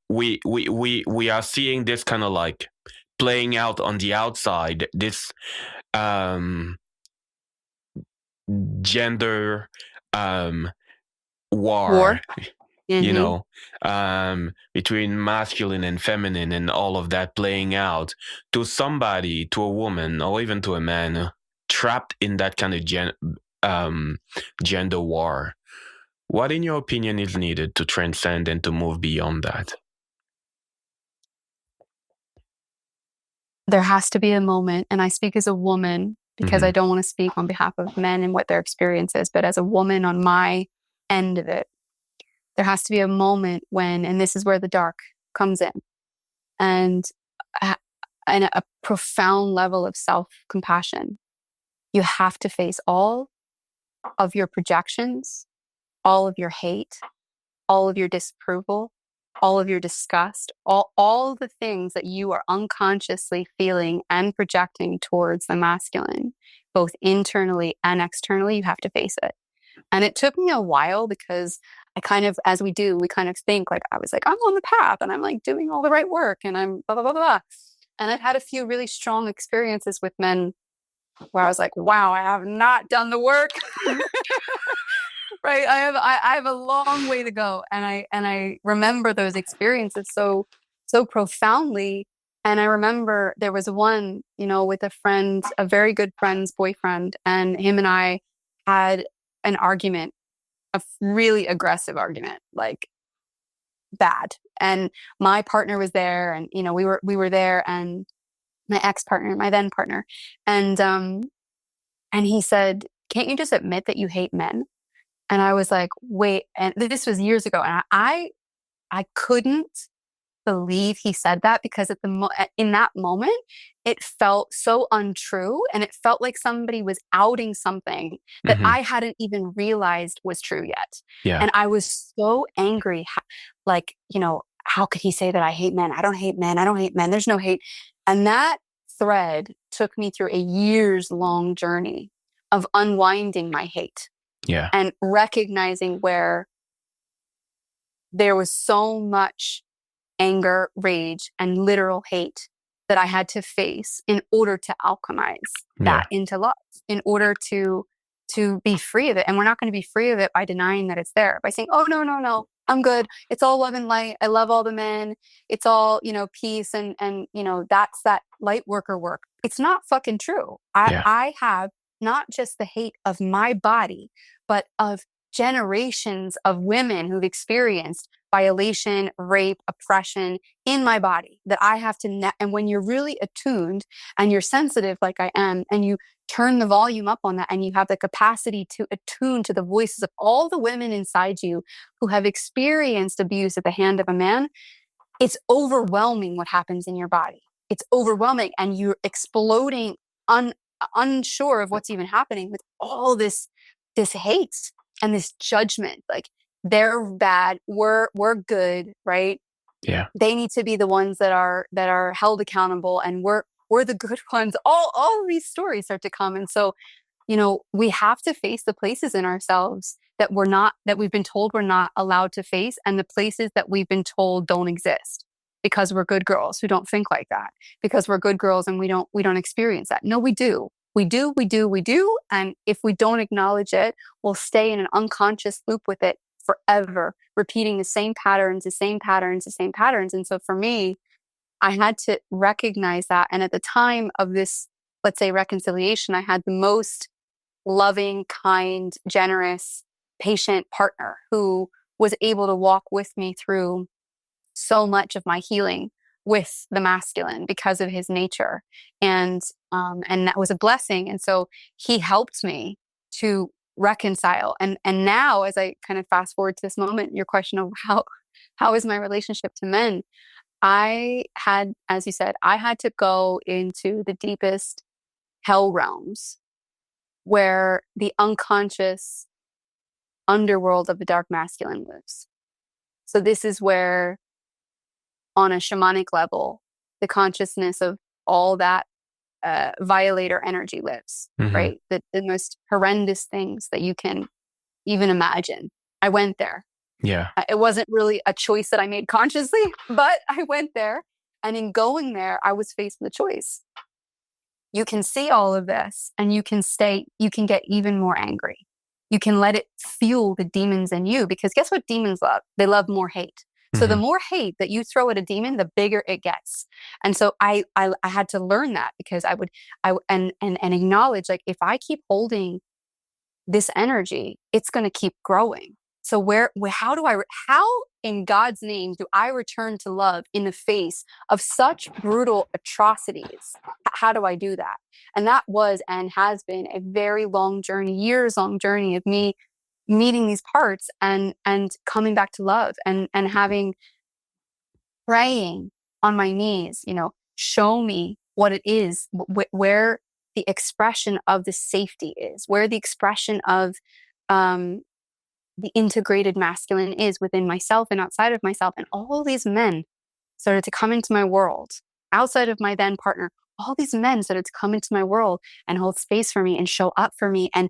B: we are seeing this kind of like playing out on the outside, this gender war.
A: Mm-hmm.
B: Between masculine and feminine and all of that playing out to somebody, to a woman, or even to a man trapped in that kind of gender war. What, in your opinion, is needed to transcend and to move beyond that?
A: There has to be a moment, and I speak as a woman because
B: Mm-hmm.
A: I don't want to speak on behalf of men and what their experience is, but as a woman on my end of it, there has to be a moment when, and this is where the dark comes in, and a profound level of self-compassion. You have to face all of your projections, all of your hate, all of your disapproval, all of your disgust, all the things that you are unconsciously feeling and projecting towards the masculine, both internally and externally. You have to face it. And it took me a while because I kind of, as we kind of think, like, I was like, I'm on the path and I'm like doing all the right work and I'm blah, blah, blah, blah. And I've had a few really strong experiences with men where I was like, wow, I have not done the work. Right. I have a long way to go. And I remember those experiences so profoundly. And I remember there was one, with a friend, a very good friend's boyfriend, and him and I had an argument, a really aggressive argument, like bad. And my partner was there, and we were there, and my ex-partner, my then partner, and he said, "Can't you just admit that you hate men?" And I was like, "Wait," and this was years ago, and I couldn't believe he said that, because in that moment, it felt so untrue, and it felt like somebody was outing something that
B: Mm-hmm.
A: I hadn't even realized was true yet.
B: Yeah.
A: And I was so angry, like, how could he say that I hate men? I don't hate men. I don't hate men. There's no hate. And that thread took me through a years-long journey of unwinding my hate.
B: Yeah.
A: And recognizing where there was so much anger, rage, and literal hate that I had to face in order to alchemize that into love, in order to be free of it. And we're not going to be free of it by denying that it's there, by saying, oh, no, I'm good. It's all love and light. I love all the men. It's all, peace and that's that light worker work. It's not fucking true.
B: Yeah.
A: I have not just the hate of my body, but of generations of women who've experienced violation, rape, oppression in my body that I have to and when you're really attuned and you're sensitive like I am, and you turn the volume up on that, and you have the capacity to attune to the voices of all the women inside you who have experienced abuse at the hand of a man, it's overwhelming what happens in your body. It's overwhelming, and you're exploding unsure of what's even happening with all this hate and this judgment. Like, they're bad, we're good, right?
B: Yeah.
A: They need to be the ones that are held accountable, and we're the good ones. All of these stories start to come. And so, we have to face the places in ourselves that we've been told we're not allowed to face, and the places that we've been told don't exist, because we're good girls who don't think like that, because we're good girls and we don't experience that. No, we do. We do. And if we don't acknowledge it, we'll stay in an unconscious loop with it forever, repeating the same patterns. And so for me, I had to recognize that. And at the time of this, let's say, reconciliation, I had the most loving, kind, generous, patient partner who was able to walk with me through so much of my healing with the masculine because of his nature. And that was a blessing. And so he helped me to reconcile. And now, as I kind of fast forward to this moment, your question of how is my relationship to men? I had, as you said, I had to go into the deepest hell realms where the unconscious underworld of the dark masculine lives. So this is where, on a shamanic level, the consciousness of all that violator energy lives, right? The most horrendous things that you can even imagine. I went there.
B: Yeah.
A: It wasn't really a choice that I made consciously, but I went there. And in going there, I was faced with a choice. You can see all of this, and you can get even more angry. You can let it fuel the demons in you, because guess what demons love? They love more hate. So the more hate that you throw at a demon, the bigger it gets. And so I had to learn that, because I acknowledge, like, if I keep holding this energy, it's going to keep growing. So how in God's name do I return to love in the face of such brutal atrocities? How do I do that? And that was and has been a very long journey, years-long journey of me meeting these parts and coming back to love and praying on my knees, show me what it is, where the expression of the safety is, where the expression of the integrated masculine is within myself and outside of myself. And all these men started to come into my world outside of my then partner. All these men started to come into my world and hold space for me and show up for me and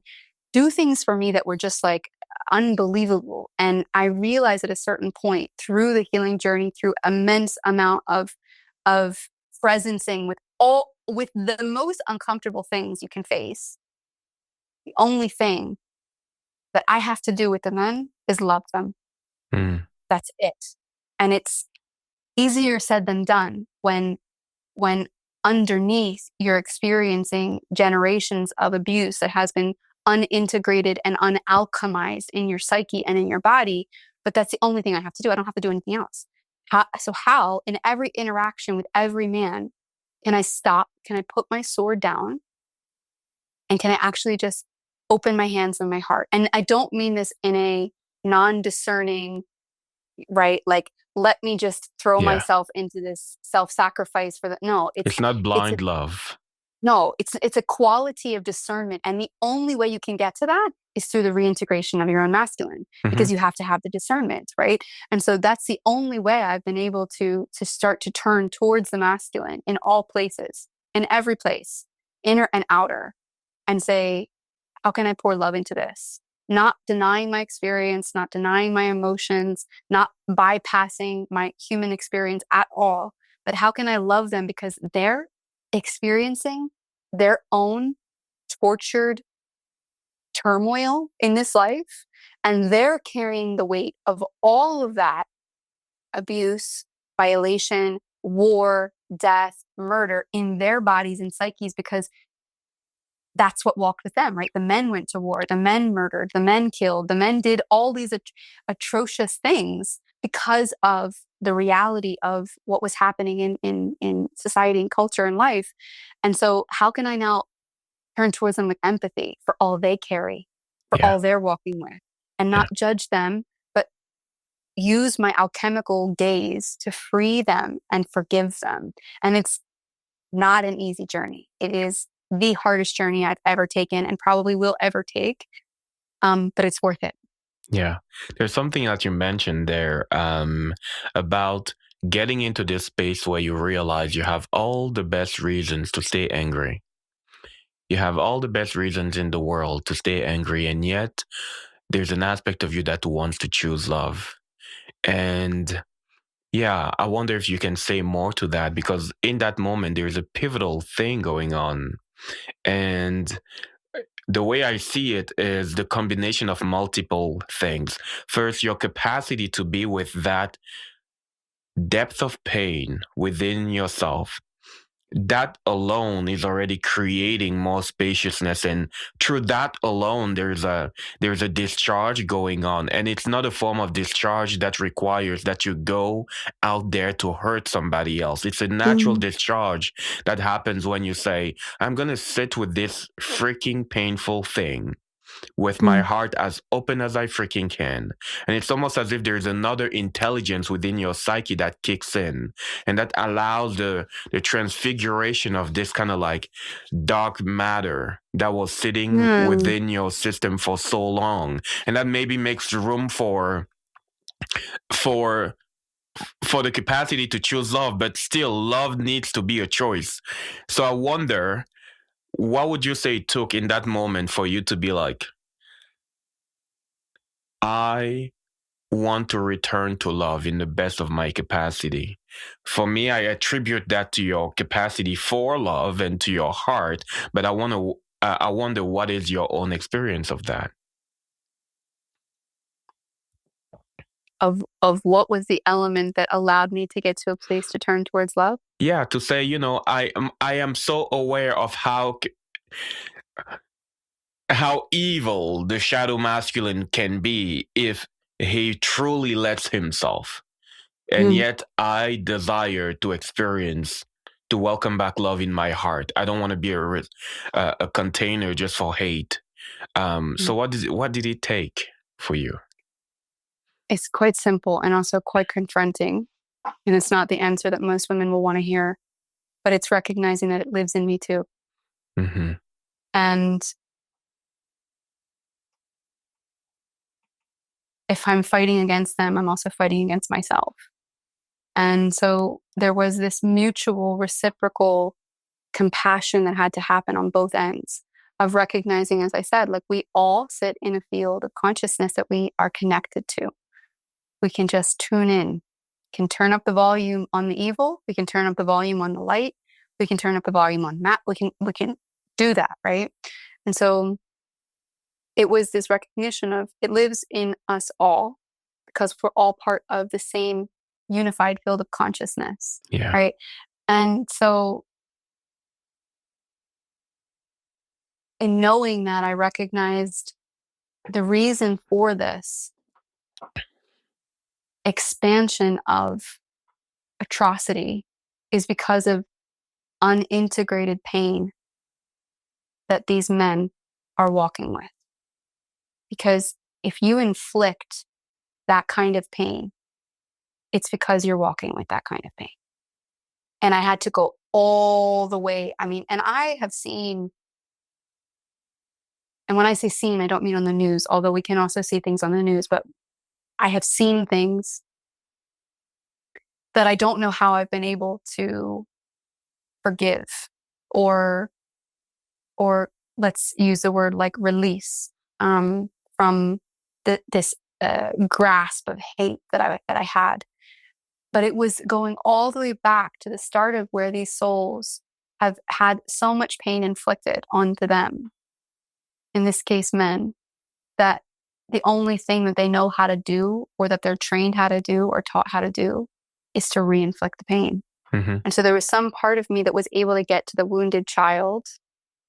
A: do things for me that were just like unbelievable. And I realized at a certain point through the healing journey, through immense amount of presencing with the most uncomfortable things you can face, the only thing that I have to do with the men is love them. That's it. And it's easier said than done when underneath you're experiencing generations of abuse that has been unintegrated and unalchemized in your psyche and in your body. But that's the only thing I have to do. I don't have to do anything else. How in every interaction with every man can I stop? Can I put my sword down? And can I actually just open my hands and my heart? And I don't mean this in a non-discerning, right? Like, let me just throw myself into this self-sacrifice no,
B: it's not blind love.
A: No, it's a quality of discernment. And the only way you can get to that is through the reintegration of your own masculine, because you have to have the discernment, right? And so that's the only way I've been able to start to turn towards the masculine in all places, in every place, inner and outer, and say, how can I pour love into this? Not denying my experience, not denying my emotions, not bypassing my human experience at all, but how can I love them because they're experiencing their own tortured turmoil in this life, And they're carrying the weight of all of that abuse, violation, war, death, murder in their bodies and psyches, because that's what walked with them, right? The men went to war, the men murdered, the men killed, the men did all these atrocious things because of the reality of what was happening in society and culture and life. And so how can I now turn towards them with empathy for all they carry, for all they're walking with, and not judge them, but use my alchemical gaze to free them and forgive them? And it's not an easy journey. It is the hardest journey I've ever taken and probably will ever take. But it's worth it.
B: Yeah. There's something that you mentioned there about getting into this space where you realize you have all the best reasons to stay angry. You have all the best reasons in the world to stay angry, and yet there's an aspect of you that wants to choose love. And yeah, I wonder if you can say more to that, because in that moment, there's a pivotal thing going on. And the way I see it is the combination of multiple things. First, your capacity to be with that depth of pain within yourself. That alone is already creating more spaciousness, and through that alone there's a discharge going on, and it's not a form of discharge that requires that you go out there to hurt somebody else. It's a natural discharge that happens when you say, I'm going to sit with this freaking painful thing with my heart as open as I freaking can. And it's almost as if there's another intelligence within your psyche that kicks in, and that allows the transfiguration of this kind of like dark matter that was sitting within your system for so long. And that maybe makes room for the capacity to choose love, but still love needs to be a choice. So I wonder, what would you say it took in that moment for you to be like, I want to return to love in the best of my capacity? For me, I attribute that to your capacity for love and to your heart, but I wonder, what is your own experience of that?
A: Of what was the element that allowed me to get to a place to turn towards love?
B: Yeah, to say, I am so aware of how evil the shadow masculine can be if he truly lets himself. And yet I desire to welcome back love in my heart. I don't want to be a container just for hate. So what did it take for you?
A: It's quite simple and also quite confronting. And it's not the answer that most women will want to hear, but it's recognizing that it lives in me too.
B: Mm-hmm.
A: And if I'm fighting against them, I'm also fighting against myself. And so there was this mutual, reciprocal compassion that had to happen on both ends, of recognizing, as I said, like we all sit in a field of consciousness that we are connected to. We can just tune in, can turn up the volume on the evil. We can turn up the volume on the light. We can turn up the volume on Matt. We can do that, right? And so it was this recognition of it lives in us all, because we're all part of the same unified field of consciousness, right? And so in knowing that, I recognized the reason for this expansion of atrocity is because of unintegrated pain that these men are walking with. Because if you inflict that kind of pain, it's because you're walking with that kind of pain. And I had to go all the way. I mean, and I have seen, and when I say seen, I don't mean on the news, although we can also see things on the news, but I have seen things that I don't know how I've been able to forgive, or let's use the word like release from this grasp of hate that I had. But it was going all the way back to the start of where these souls have had so much pain inflicted onto them, in this case men, that the only thing that they know how to do, or that they're trained how to do or taught how to do, is to re-inflict the pain.
B: Mm-hmm.
A: And so there was some part of me that was able to get to the wounded child,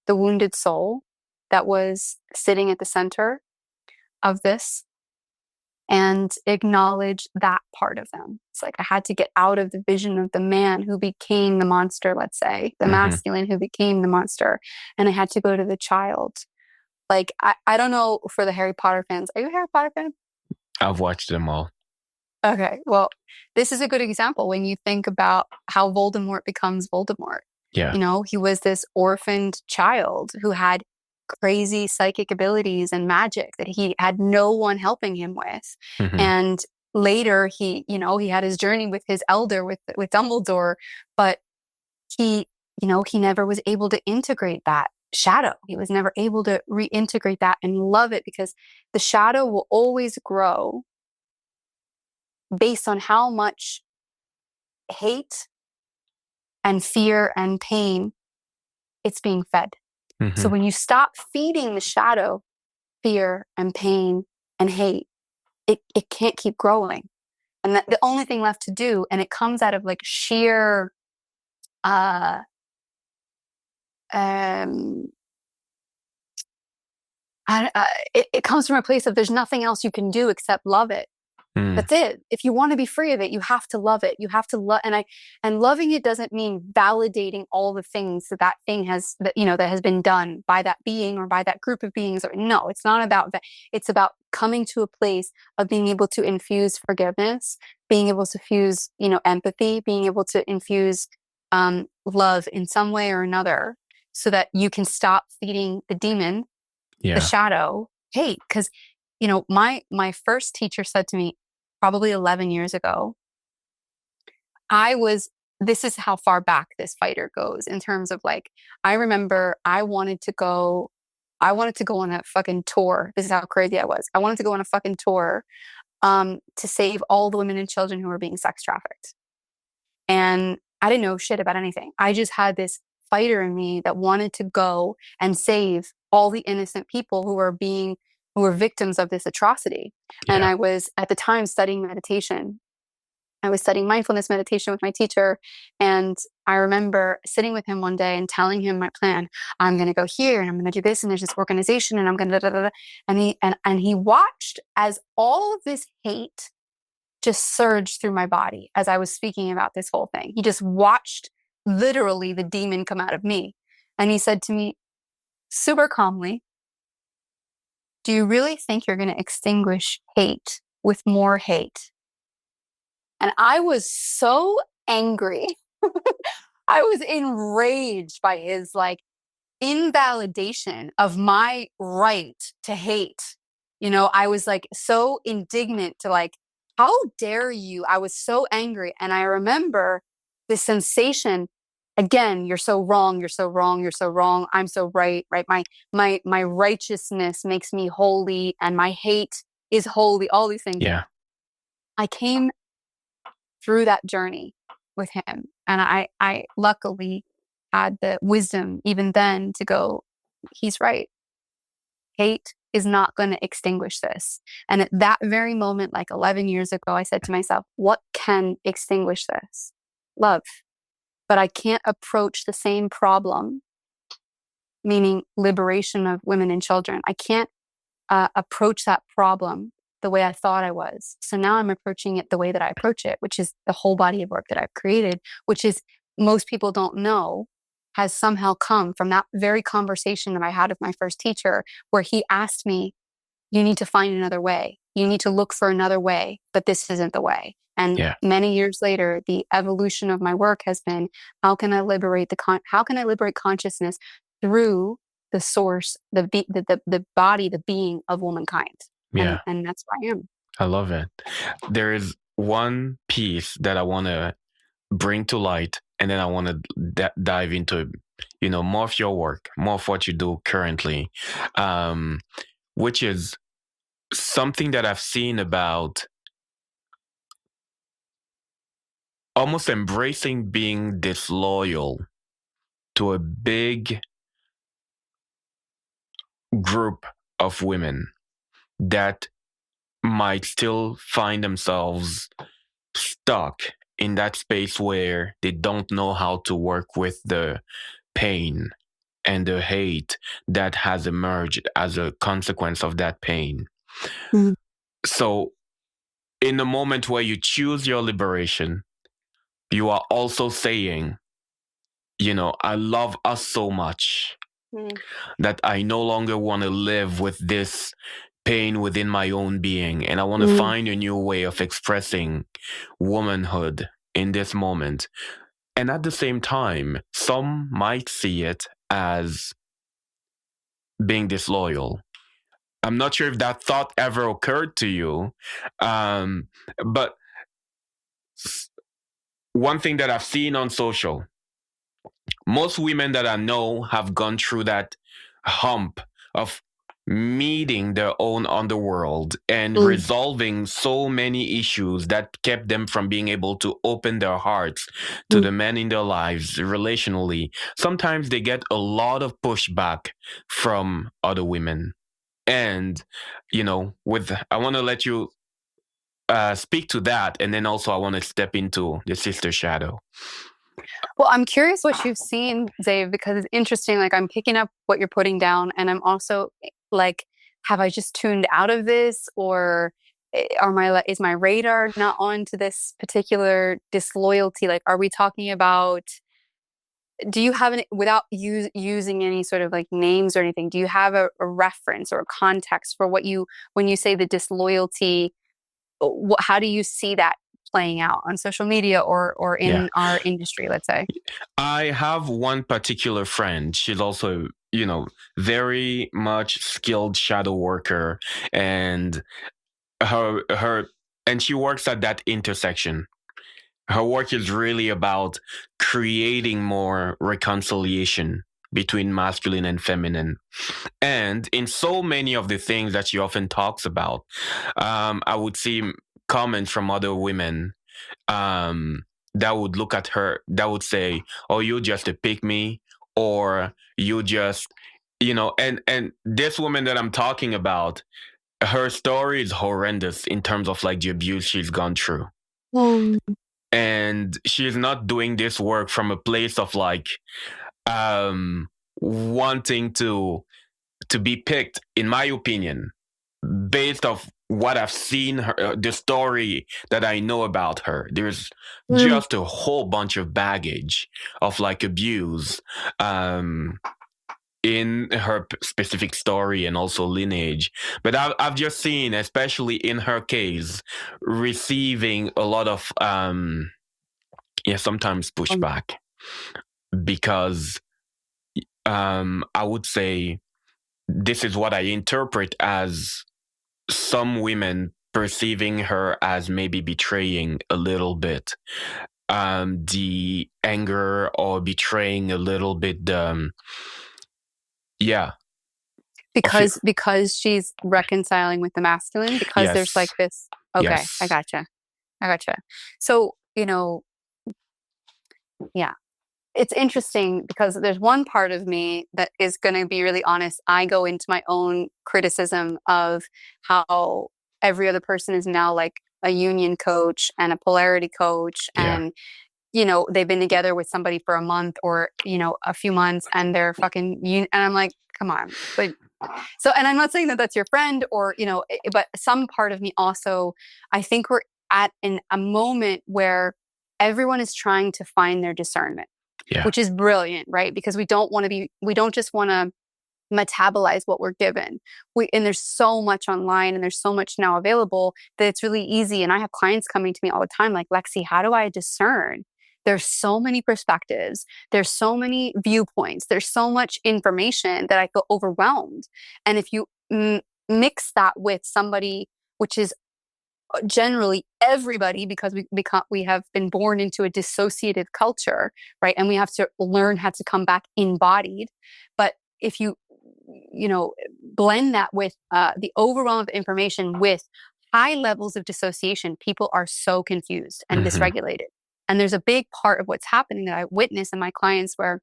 A: the wounded soul that was sitting at the center of this, and acknowledge that part of them. It's like I had to get out of the vision of the man who became the monster, let's say, the masculine who became the monster. And I had to go to the child. Like, I don't know for the Harry Potter fans. Are you a Harry Potter fan?
B: I've watched them all.
A: Okay. Well, this is a good example when you think about how Voldemort becomes Voldemort.
B: Yeah.
A: You know, he was this orphaned child who had crazy psychic abilities and magic that he had no one helping him with.
B: Mm-hmm.
A: And later he had his journey with his elder, with Dumbledore, but he never was able to integrate that shadow. He was never able to reintegrate that and love it, because the shadow will always grow based on how much hate and fear and pain it's being fed.
B: Mm-hmm.
A: So when you stop feeding the shadow fear and pain and hate, it can't keep growing. And the only thing left to do, and it comes out of like sheer it comes from a place of there's nothing else you can do except love it. That's it. If you want to be free of it, you have to love it. You have to love, and loving it doesn't mean validating all the things that thing has, that has been done by that being or by that group of beings. No, it's not about that. It's about coming to a place of being able to infuse forgiveness, being able to fuse, empathy, being able to infuse love in some way or another, so that you can stop feeding the demon, the shadow, hate. Because my first teacher said to me, probably 11 years ago, this is how far back this fighter goes in terms of like, I remember I wanted to go on a fucking tour. This is how crazy I was. I wanted to go on a fucking tour to save all the women and children who were being sex trafficked. And I didn't know shit about anything. I just had this fighter in me that wanted to go and save all the innocent people who were victims of this atrocity. Yeah. And I was at the time studying meditation. I was studying mindfulness meditation with my teacher. And I remember sitting with him one day and telling him my plan. I'm going to go here and I'm going to do this. And there's this organization and I'm going to and he watched as all of this hate just surged through my body as I was speaking about this whole thing. He just watched literally the demon come out of me. And he said to me super calmly, do you really think you're going to extinguish hate with more hate? And I was so angry. I was enraged by his invalidation of my right to hate. I was so indignant to how dare you? I was so angry. And I remember the sensation. Again, you're so wrong, you're so wrong, you're so wrong. I'm so right, right? My righteousness makes me holy and my hate is holy, all these things.
B: Yeah.
A: I came through that journey with him. And I luckily had the wisdom even then to go, he's right. Hate is not going to extinguish this. And at that very moment, 11 years ago, I said to myself, what can extinguish this? Love. But I can't approach the same problem, meaning liberation of women and children. I can't approach that problem the way I thought I was. So now I'm approaching it the way that I approach it, which is the whole body of work that I've created, which is most people don't know has somehow come from that very conversation that I had with my first teacher, where he asked me, you need to find another way. You need to look for another way, but this isn't the way. And many years later, the evolution of my work has been, how can I liberate consciousness through the source, the body, the being of womankind.
B: Yeah.
A: And that's where I am.
B: I love it. There is one piece that I want to bring to light, and then I want to dive into, more of your work, more of what you do currently, which is something that I've seen about almost embracing being disloyal to a big group of women that might still find themselves stuck in that space where they don't know how to work with the pain and the hate that has emerged as a consequence of that pain.
A: Mm-hmm.
B: So, in the moment where you choose your liberation, you are also saying, I love us so much that I no longer want to live with this pain within my own being. And I want to find a new way of expressing womanhood in this moment. And at the same time, some might see it as being disloyal. I'm not sure if that thought ever occurred to you. But one thing that I've seen on social, most women that I know have gone through that hump of meeting their own underworld and resolving so many issues that kept them from being able to open their hearts to the men in their lives relationally. Sometimes they get a lot of pushback from other women. And, I want to let you speak to that. And then also I want to step into the sister shadow.
A: Well, I'm curious what you've seen, Zave, because it's interesting. Like, I'm picking up what you're putting down, and I'm also like, have I just tuned out of this, or is my radar not on to this particular disloyalty? Like, are we talking about? Do you have without using any sort of like names or anything? Do you have a reference or a context for when you say the disloyalty? How do you see that playing out on social media or in our industry, let's say?
B: I have one particular friend. She's also, very much skilled shadow worker, and and she works at that intersection. Her work is really about creating more reconciliation between masculine and feminine. And in so many of the things that she often talks about, I would see comments from other women that would look at her, that would say, "Oh, you just a pick me," or "You just," and this woman that I'm talking about, her story is horrendous in terms of like the abuse she's gone through. And she's not doing this work from a place of like wanting to be picked, in my opinion, based off what I've seen her, the story that I know about her. There's just a whole bunch of baggage of like abuse in her specific story and also lineage. But I've just seen, especially in her case, receiving a lot of sometimes pushback, because I would say this is what I interpret as some women perceiving her as maybe betraying a little bit the anger, or betraying a little bit
A: because she's reconciling with the masculine, because there's like this. Okay, yes. I gotcha. So, it's interesting because there's one part of me that is going to be really honest. I go into my own criticism of how every other person is now like a union coach and a polarity coach. And, they've been together with somebody for a month or, a few months, and they're fucking, and I'm like, come on. But so, and I'm not saying that that's your friend or, but some part of me also, I think we're at a moment where everyone is trying to find their discernment. Which is brilliant, right? Because we don't just want to metabolize what we're given. And there's so much online and there's so much now available that it's really easy. And I have clients coming to me all the time like, Lexi, how do I discern? There's so many perspectives. There's so many viewpoints. There's so much information that I feel overwhelmed. And if you mix that with somebody, which is generally everybody, because we have been born into a dissociative culture, right? And we have to learn how to come back embodied. But if you blend that with the overwhelm of information with high levels of dissociation, people are so confused and dysregulated. And there's a big part of what's happening that I witness in my clients where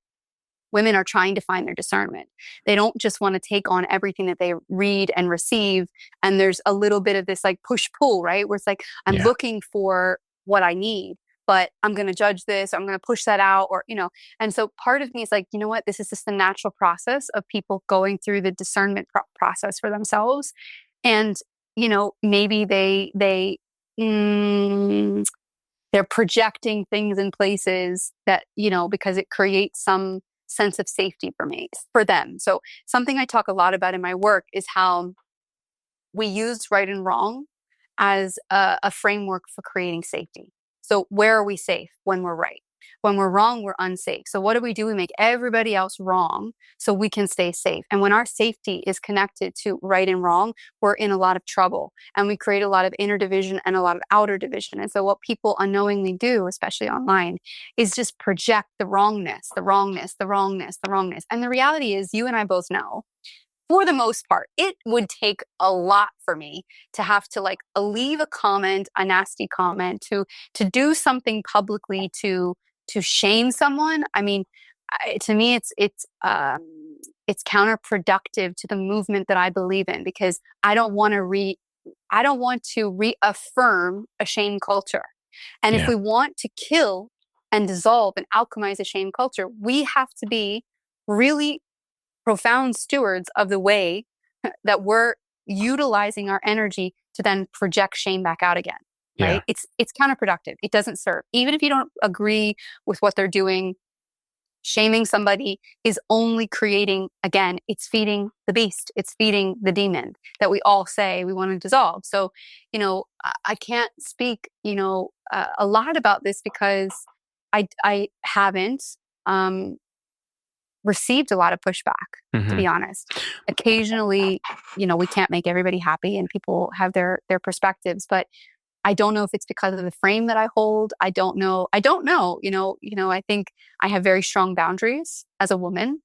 A: women are trying to find their discernment. They don't just want to take on everything that they read and receive. And there's a little bit of this like push-pull, right? Where it's like, I'm looking for what I need, but I'm going to judge this, or I'm going to push that out, or, and so part of me is like, you know what, this is just the natural process of people going through the discernment process for themselves. And, maybe they're projecting things in places that, because it creates some sense of safety for them. So something I talk a lot about in my work is how we use right and wrong as a framework for creating safety. So where are we safe? When we're right. When we're wrong, we're unsafe. So what do? We make everybody else wrong so we can stay safe. And when our safety is connected to right and wrong, we're in a lot of trouble. And we create a lot of inner division and a lot of outer division. And so what people unknowingly do, especially online, is just project the wrongness. And the reality is, you and I both know, for the most part, it would take a lot for me to have to like leave a comment, a nasty comment, to do something publicly to shame someone. I mean, to me, it's counterproductive to the movement that I believe in, because I don't want to reaffirm a shame culture. And if we want to kill and dissolve and alchemize a shame culture, we have to be really profound stewards of the way that we're utilizing our energy to then project shame back out again. Right? It's counterproductive. It doesn't serve. Even if you don't agree with what they're doing, shaming somebody is only creating, again, it's feeding the beast. It's feeding the demon that we all say we want to dissolve. So, I can't speak, a lot about this because I haven't received a lot of pushback, to be honest. Occasionally, we can't make everybody happy, and people have their perspectives, but I don't know if it's because of the frame that I hold. I don't know. I think I have very strong boundaries as a woman,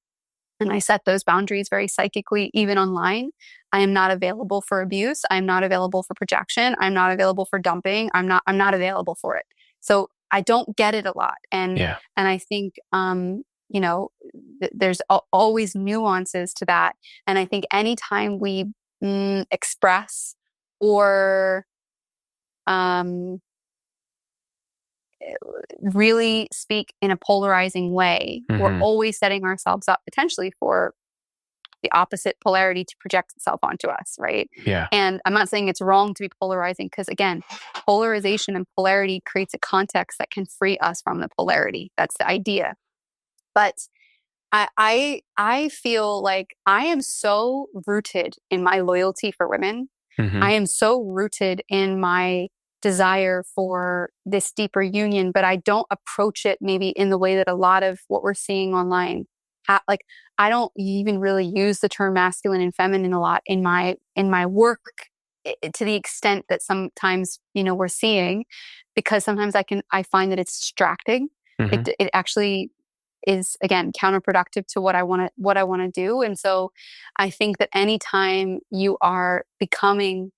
A: and I set those boundaries very psychically, even online. I am not available for abuse. I'm not available for projection. I'm not available for dumping. I'm not available for it. So I don't get it a lot. And I think, there's always nuances to that. And I think anytime we express or really speak in a polarizing way, we're always setting ourselves up potentially for the opposite polarity to project itself onto us, right? And I'm not saying it's wrong to be polarizing, because again, polarization and polarity creates a context that can free us from the polarity. That's the idea. But I feel like I am so rooted in my loyalty for women. I am so rooted in my desire for this deeper union, but I don't approach it maybe in the way that a lot of what we're seeing online. I don't even really use the term masculine and feminine a lot in my work, to the extent that sometimes, we're seeing, because sometimes I find that it's distracting. It actually is, again, counterproductive to what I want to do. And so I think that anytime you are becoming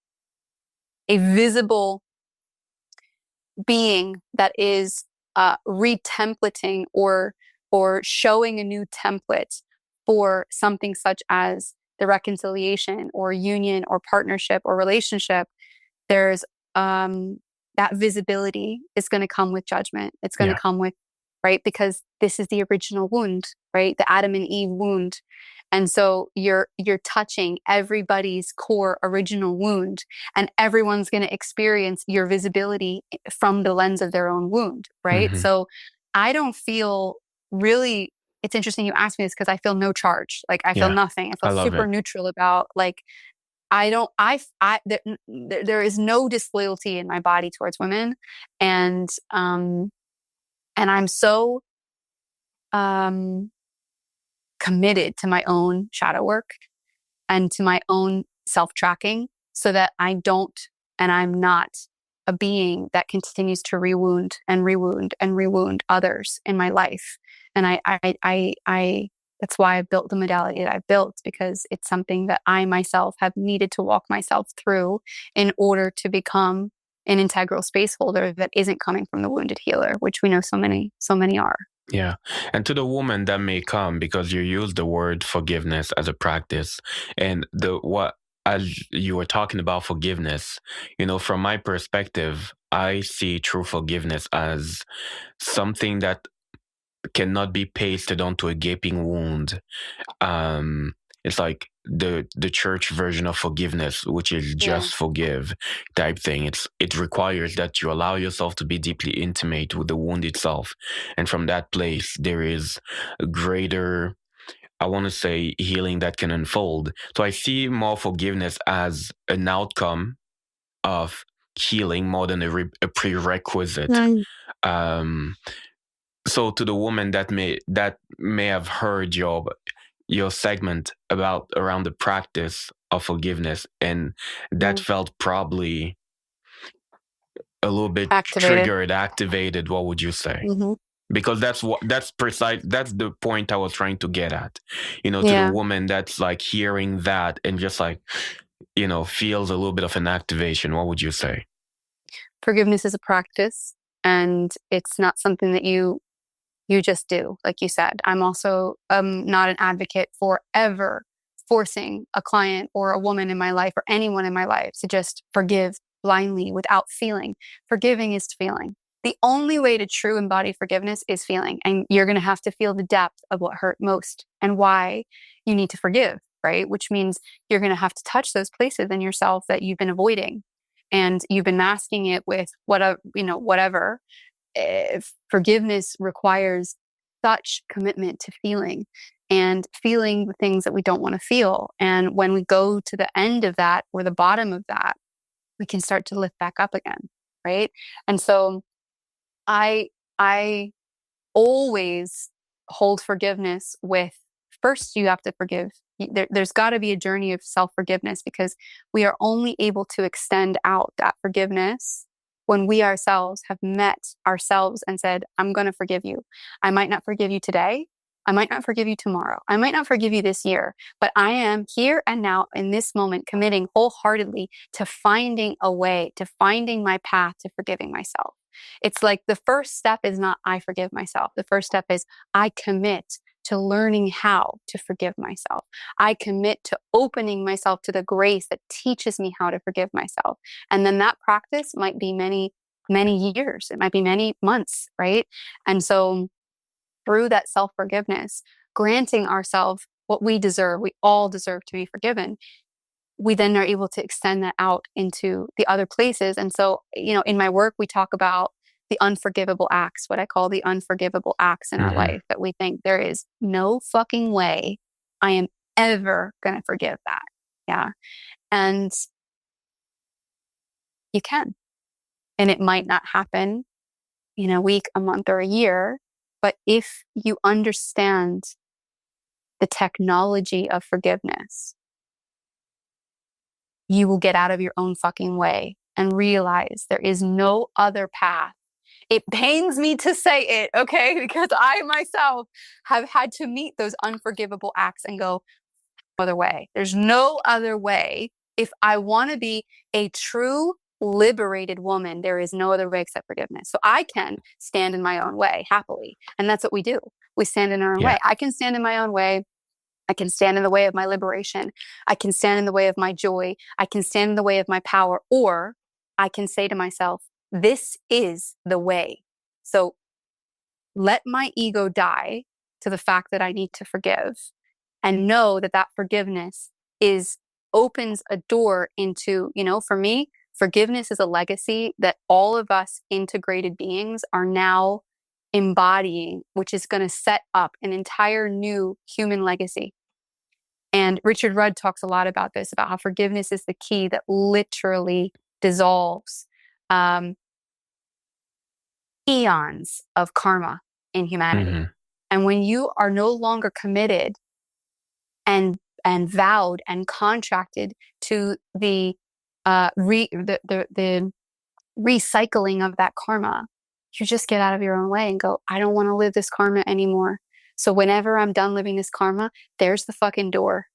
A: a visible being that is retemplating or showing a new template for something such as the reconciliation or union or partnership or relationship, there's that visibility is going to come with judgment. It's going to come with, right? Because this is the original wound, right? The Adam and Eve wound. And so you're touching everybody's core original wound, and everyone's going to experience your visibility from the lens of their own wound, right? So I don't feel really, it's interesting you asked me this, because I feel no charge. Like I feel nothing. I feel super neutral about, like, there is no disloyalty in my body towards women. And I'm so committed to my own shadow work and to my own self-tracking, so that I'm not a being that continues to rewound and rewound and rewound others in my life. And I that's why I built the modality that I built, because it's something that I myself have needed to walk myself through in order to become an integral space holder that isn't coming from the wounded healer, which we know so many are.
B: Yeah. And to the woman that may come, because you use the word forgiveness as a practice, and as you were talking about forgiveness, from my perspective, I see true forgiveness as something that cannot be pasted onto a gaping wound. It's like the church version of forgiveness, which is just forgive type thing. It requires that you allow yourself to be deeply intimate with the wound itself, and from that place there is a greater, I want to say, healing that can unfold. So I see more forgiveness as an outcome of healing more than a prerequisite. Um, so to the woman that may have heard your segment around the practice of forgiveness, and that felt probably a little bit activated, what would you say? Because that's the point I was trying to get at, to the woman that's like hearing that and just like, feels a little bit of an activation. What would you say?
A: Forgiveness is a practice, and it's not something that you just do, like you said. I'm also not an advocate for ever forcing a client or a woman in my life or anyone in my life to just forgive blindly without feeling. Forgiving is feeling. The only way to true embody forgiveness is feeling. And you're going to have to feel the depth of what hurt most and why you need to forgive, right? Which means you're going to have to touch those places in yourself that you've been avoiding. And you've been masking it with whatever. Forgiveness requires such commitment to feeling and feeling the things that we don't want to feel. And when we go to the end of that or the bottom of that, we can start to lift back up again, right? And so I always hold forgiveness with, first you have to forgive. There's got to be a journey of self-forgiveness, because we are only able to extend out that forgiveness when we ourselves have met ourselves and said, I'm going to forgive you. I might not forgive you today. I might not forgive you tomorrow. I might not forgive you this year, but I am here and now in this moment committing wholeheartedly to finding a way, to finding my path to forgiving myself. It's like the first step is not I forgive myself. The first step is I commit to learning how to forgive myself. I commit to opening myself to the grace that teaches me how to forgive myself. And then that practice might be many, many years. It might be many months, right? And so through that self-forgiveness, granting ourselves what we deserve, we all deserve to be forgiven, we then are able to extend that out into the other places. And so, in my work, we talk about the unforgivable acts, what I call the unforgivable acts in our life, that we think there is no fucking way I am ever going to forgive that. Yeah. And you can. And it might not happen in a week, a month, or a year. But if you understand the technology of forgiveness, you will get out of your own fucking way and realize there is no other path. It pains me to say it, okay? Because I myself have had to meet those unforgivable acts and go, no other way. There's no other way. If I want to be a true liberated woman, there is no other way except forgiveness. So I can stand in my own way happily. And that's what we do. We stand in our own way. I can stand in my own way. I can stand in the way of my liberation. I can stand in the way of my joy. I can stand in the way of my power. Or I can say to myself, this is the way. So let my ego die to the fact that I need to forgive, and know that that forgiveness opens a door into, for me, forgiveness is a legacy that all of us integrated beings are now embodying, which is going to set up an entire new human legacy. And Richard Rudd talks a lot about this, about how forgiveness is the key that literally dissolves eons of karma in humanity. And when you are no longer committed and vowed and contracted to the recycling of that karma, you just get out of your own way and go, I don't want to live this karma anymore. So whenever I'm done living this karma, there's the fucking door.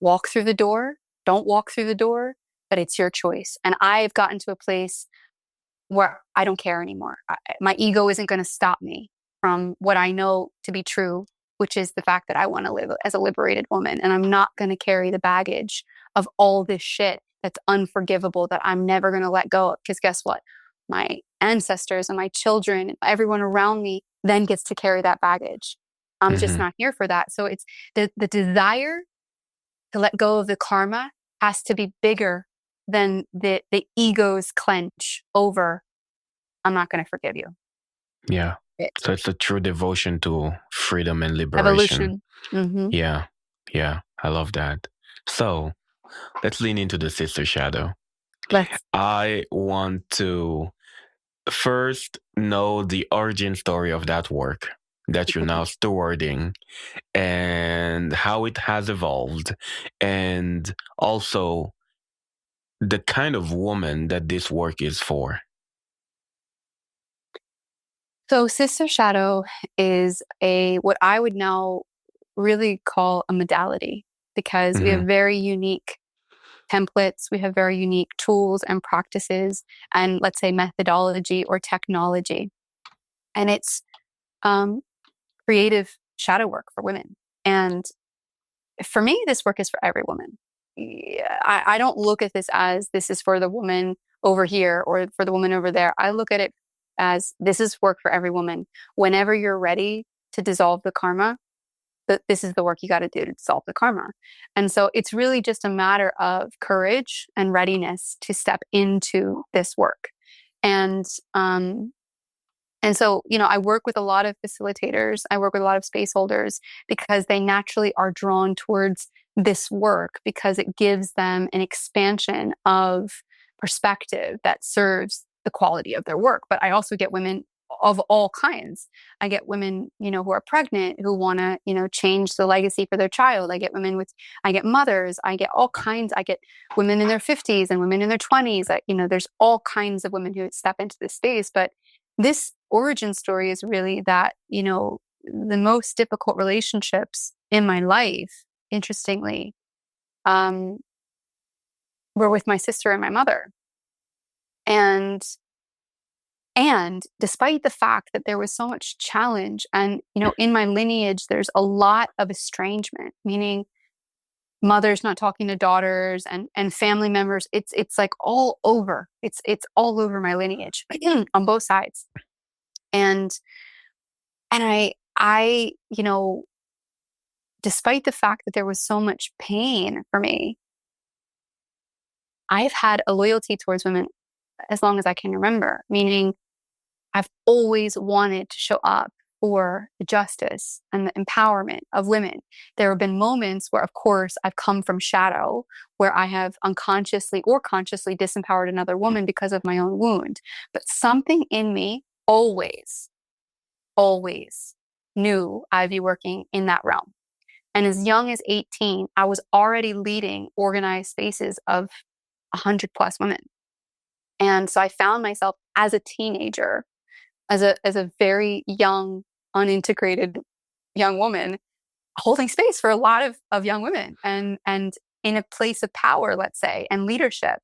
A: Walk through the door. Don't walk through the door, but it's your choice. And I've gotten to a place where I don't care anymore. My ego isn't going to stop me. from what I know to be true, which is the fact that I want to live as a liberated woman. And I'm not going to carry the baggage of all this shit that's unforgivable that I'm never going to let go of. Because guess what? My ancestors and my children, everyone around me then gets to carry that baggage. I'm just not here for that. So it's the desire to let go of the karma has to be bigger than the ego's clench over, I'm not going to forgive you.
B: Yeah. So it's a true devotion to freedom and liberation.
A: Evolution.
B: Yeah. Yeah. I love that. So let's lean into the sister shadow. I want to first know the origin story of that work that you're now stewarding and how it has evolved, and also the kind of woman that this work is for.
A: So Sister Shadow is what I would now really call a modality, because we have very unique templates, we have very unique tools and practices, and let's say methodology or technology. And it's creative shadow work for women. And for me, this work is for every woman. I don't look at this as this is for the woman over here or for the woman over there. I look at it as this is work for every woman. Whenever you're ready to dissolve the karma, this is the work you got to do to dissolve the karma. And so it's really just a matter of courage and readiness to step into this work. And so, I work with a lot of facilitators. I work with a lot of space holders because they naturally are drawn towards this work because it gives them an expansion of perspective that serves the quality of their work. But I also get women of all kinds. I get women, who are pregnant, who want to, change the legacy for their child. I get mothers, I get all kinds. I get women in their 50s and women in their 20s. There's all kinds of women who step into this space. But this origin story is really that, the most difficult relationships in my life, interestingly, were with my sister and my mother. And despite the fact that there was so much challenge and, in my lineage, there's a lot of estrangement, meaning mothers not talking to daughters and family members. It's like all over. It's all over my lineage on both sides. And I, despite the fact that there was so much pain for me, I've had a loyalty towards women as long as I can remember, meaning I've always wanted to show up for the justice and the empowerment of women. There have been moments where, of course, I've come from shadow, where I have unconsciously or consciously disempowered another woman because of my own wound. But something in me always knew I'd be working in that realm. And as young as 18, I was already leading organized spaces of 100 plus women. And so I found myself as a teenager, as a very young, unintegrated young woman, holding space for a lot of young women and in a place of power, let's say, and leadership.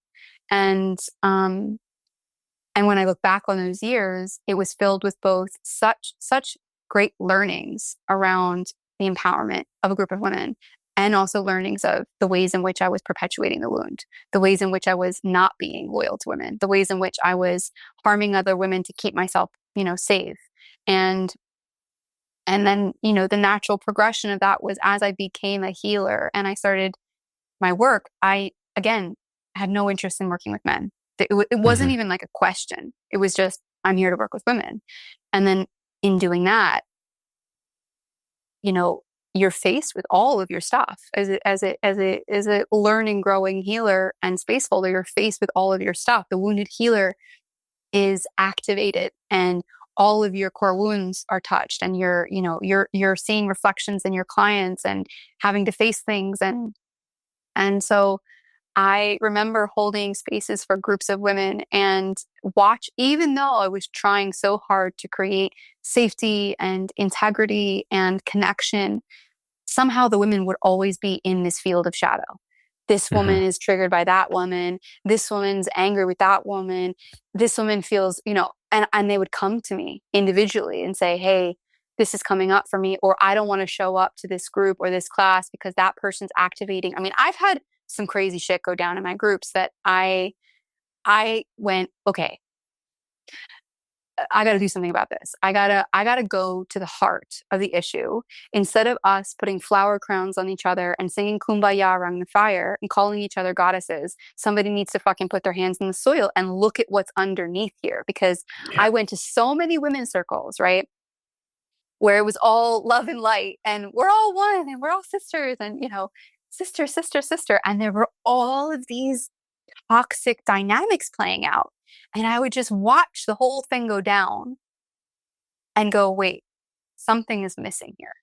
A: And when I look back on those years, it was filled with both such great learnings around the empowerment of a group of women, and also learnings of the ways in which I was perpetuating the wound, the ways in which I was not being loyal to women, the ways in which I was harming other women to keep myself, safe. And then, the natural progression of that was as I became a healer and I started my work, I, again, had no interest in working with men. It wasn't even like a question. It was just, I'm here to work with women. And then in doing that, you're faced with all of your stuff as a learning, growing healer and space holder. You're faced with all of your stuff. The wounded healer is activated, and all of your core wounds are touched, and you're seeing reflections in your clients and having to face things, and so I remember holding spaces for groups of women and even though I was trying so hard to create safety and integrity and connection, somehow the women would always be in this field of shadow. This woman is triggered by that woman. This woman's angry with that woman. This woman feels, and they would come to me individually and say, hey, this is coming up for me, or I don't want to show up to this group or this class because that person's activating. I mean, I've had some crazy shit go down in my groups that I went, okay, I got to do something about this. I gotta go to the heart of the issue. Instead of us putting flower crowns on each other and singing kumbaya around the fire and calling each other goddesses, somebody needs to fucking put their hands in the soil and look at what's underneath here. Because I went to so many women's circles, right, where it was all love and light and we're all one and we're all sisters and, you know, sister, sister, sister. And there were all of these toxic dynamics playing out. And I would just watch the whole thing go down and go, wait, something is missing here.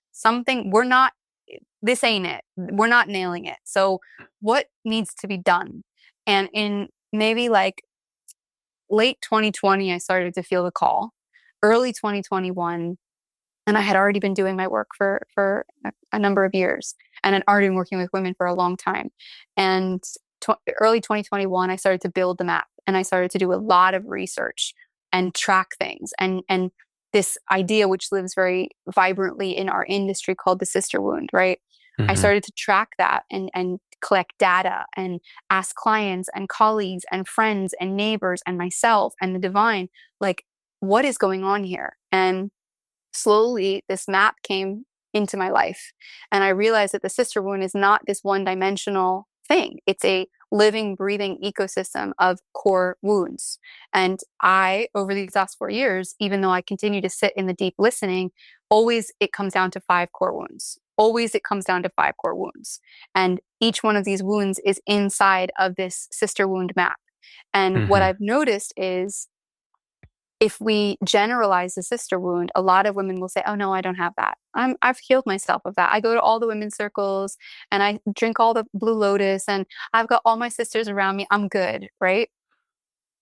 A: This ain't it. We're not nailing it. So what needs to be done? And in maybe like late 2020, I started to feel the call. Early 2021, and I had already been doing my work for a number of years, and I'd already been working with women for a long time. And early 2021, I started to build the map, and I started to do a lot of research and track things. And this idea, which lives very vibrantly in our industry, called the sister wound, right? Mm-hmm. I started to track that and collect data and ask clients and colleagues and friends and neighbors and myself and the divine, like, what is going on here? And slowly this map came into my life. And I realized that the sister wound is not this one-dimensional thing. It's a living, breathing ecosystem of core wounds. And I, over these last 4 years, even though I continue to sit in the deep listening, always it comes down to 5 core wounds. Always it comes down to 5 core wounds. And each one of these wounds is inside of this sister wound map. And what I've noticed is, if we generalize the sister wound, a lot of women will say, oh no, I don't have that. I've healed myself of that. I go to all the women's circles and I drink all the Blue Lotus and I've got all my sisters around me. I'm good, right?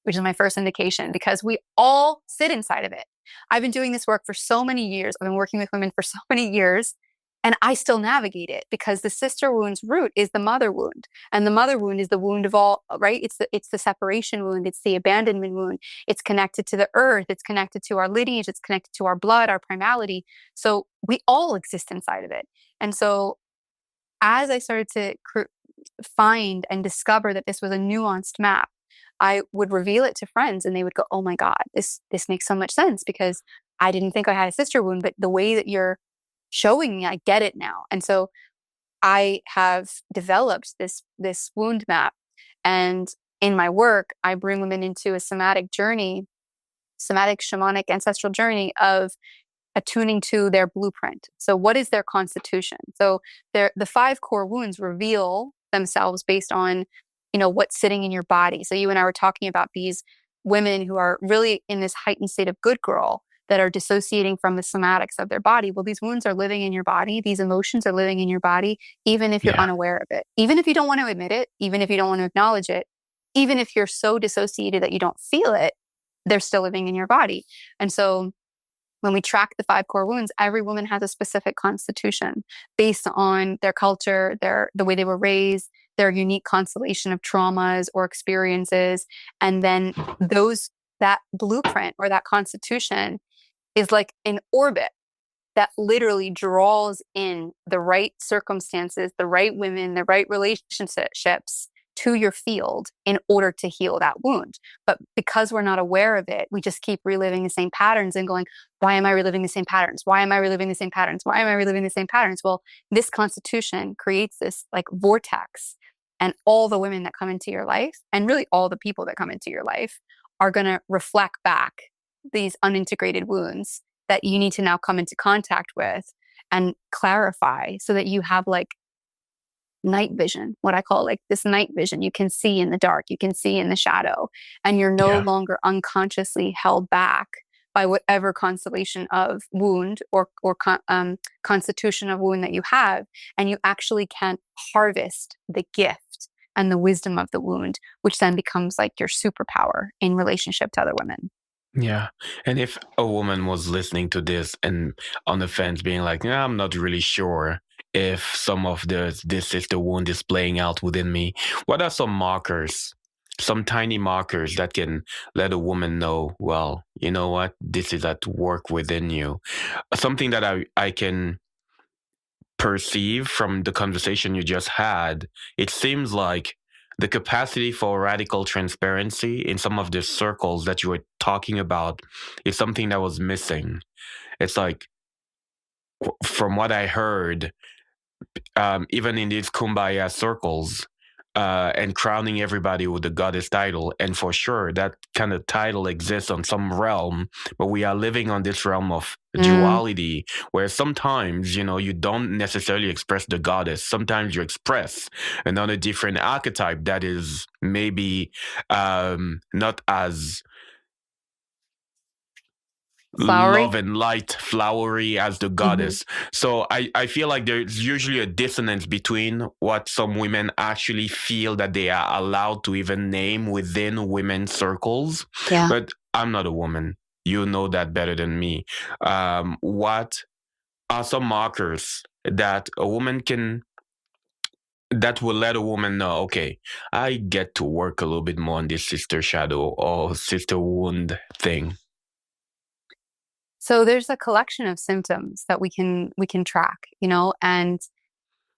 A: Which is my first indication, because we all sit inside of it. I've been doing this work for so many years. I've been working with women for so many years, and I still navigate it, because the sister wound's root is the mother wound. And the mother wound is the wound of all, right? It's the separation wound. It's the abandonment wound. It's connected to the earth. It's connected to our lineage. It's connected to our blood, our primality. So we all exist inside of it. And so as I started to find and discover that this was a nuanced map, I would reveal it to friends and they would go, oh my God, this makes so much sense, because I didn't think I had a sister wound, but the way that you're showing me, I get it now. And so I have developed this wound map, and in my work, I bring women into a somatic journey, somatic shamanic ancestral journey of attuning to their blueprint. So what is their constitution? So the 5 core wounds reveal themselves based on, you know, what's sitting in your body. So you and I were talking about these women who are really in this heightened state of good girl, that are dissociating from the somatics of their body. Well, these wounds are living in your body. These emotions are living in your body, even if you're unaware of it, even if you don't want to admit it, even if you don't want to acknowledge it, even if you're so dissociated that you don't feel it, they're still living in your body. And so when we track the 5 core wounds, every woman has a specific constitution based on their culture, the way they were raised, their unique constellation of traumas or experiences. And then that blueprint or that constitution is like an orbit that literally draws in the right circumstances, the right women, the right relationships to your field in order to heal that wound. But because we're not aware of it, we just keep reliving the same patterns and going, why am I reliving the same patterns? Why am I reliving the same patterns? Why am I reliving the same patterns? Well, this constitution creates this like vortex, and all the women that come into your life, and really all the people that come into your life, are going to reflect back these unintegrated wounds that you need to now come into contact with and clarify, so that you have like night vision, what I call like this night vision. You can see in the dark, you can see in the shadow, and you're no longer unconsciously held back by whatever constellation of wound or constitution of wound that you have. And you actually can harvest the gift and the wisdom of the wound, which then becomes like your superpower in relationship to other women.
B: Yeah. And if a woman was listening to this and on the fence being like, yeah, I'm not really sure if some of this sister wound is playing out within me, what are some markers some tiny markers that can let a woman know, well, you know what, this is at work within you. Something that I can perceive from the conversation you just had, it seems like the capacity for radical transparency in some of the circles that you were talking about is something that was missing. It's like, from what I heard, even in these kumbaya circles, and crowning everybody with the goddess title. And for sure, that kind of title exists on some realm, but we are living on this realm of duality, where sometimes, you don't necessarily express the goddess. Sometimes you express another different archetype that is maybe not as
A: Flowery.
B: love and light, flowery as the goddess. So I feel like there's usually a dissonance between what some women actually feel that they are allowed to even name within women's circles.
A: Yeah.
B: But I'm not a woman. You know that better than me. What are some markers that a woman can, that will let a woman know, okay, I get to work a little bit more on this sister shadow or sister wound thing?
A: So there's a collection of symptoms that we can track, and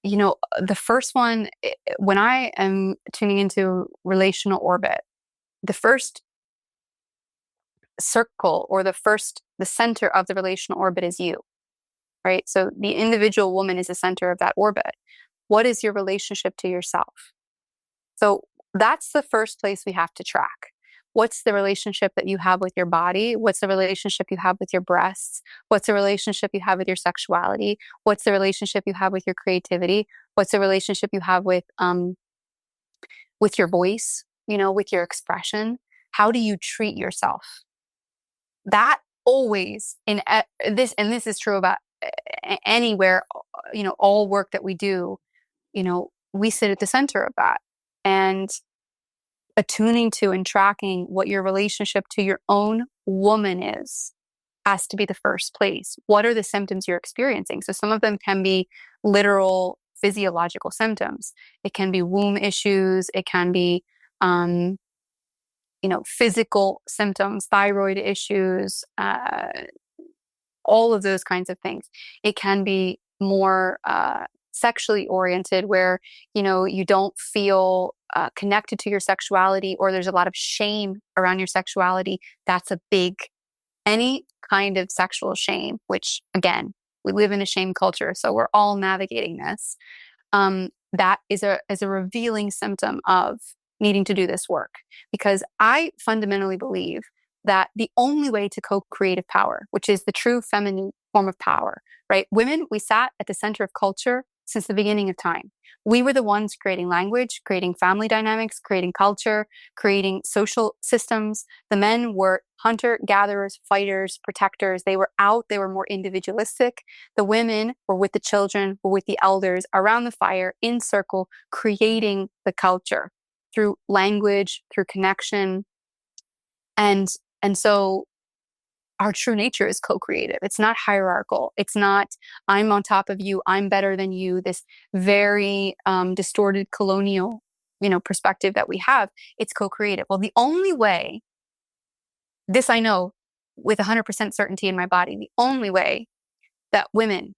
A: the first one, when I am tuning into relational orbit, the first circle or the center of the relational orbit is you, right? So the individual woman is the center of that orbit. What is your relationship to yourself? So that's the first place we have to track. What's the relationship that you have with your body? What's the relationship you have with your breasts? What's the relationship you have with your sexuality? What's the relationship you have with your creativity? What's the relationship you have with your voice, with your expression? How do you treat yourself? That always this, and this is true about anywhere, all work that we do, we sit at the center of that. And attuning to and tracking what your relationship to your own woman is has to be the first place. What are the symptoms you're experiencing? So some of them can be literal physiological symptoms. It can be womb issues. It can be, physical symptoms, thyroid issues, all of those kinds of things. It can be more sexually oriented, where you don't feel connected to your sexuality, or there's a lot of shame around your sexuality. That's a big, any kind of sexual shame, which again, we live in a shame culture, so we're all navigating this. That is a revealing symptom of needing to do this work, because I fundamentally believe that the only way to co-creative power, which is the true feminine form of power, right? Women, we sat at the center of culture since the beginning of time. We were the ones creating language, creating family dynamics, creating culture, creating social systems. The men were hunter, gatherers, fighters, protectors. They were out, they were more individualistic. The women were with the children, were with the elders, around the fire, in circle, creating the culture through language, through connection. And so our true nature is co-creative. It's not hierarchical. It's not, I'm on top of you, I'm better than you, this very distorted colonial, perspective that we have. It's co-creative. Well, the only way, this I know with 100% certainty in my body, the only way that women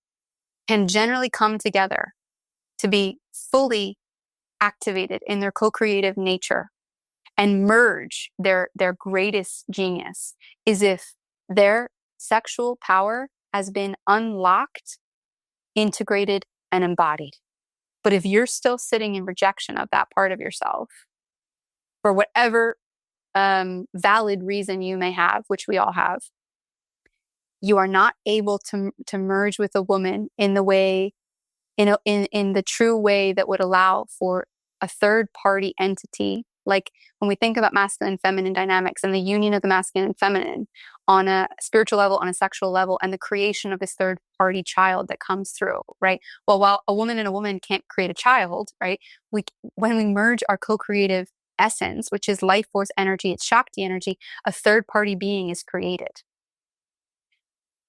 A: can generally come together to be fully activated in their co-creative nature and merge their greatest genius is if their sexual power has been unlocked, integrated, and embodied. But if you're still sitting in rejection of that part of yourself, for whatever valid reason you may have, which we all have, you are not able to merge with a woman in the way, in the true way that would allow for a third party entity. Like when we think about masculine and feminine dynamics and the union of the masculine and feminine on a spiritual level, on a sexual level, and the creation of this third party child that comes through, right? Well, while a woman and a woman can't create a child, right? When we merge our co-creative essence, which is life force energy, it's Shakti energy, a third party being is created.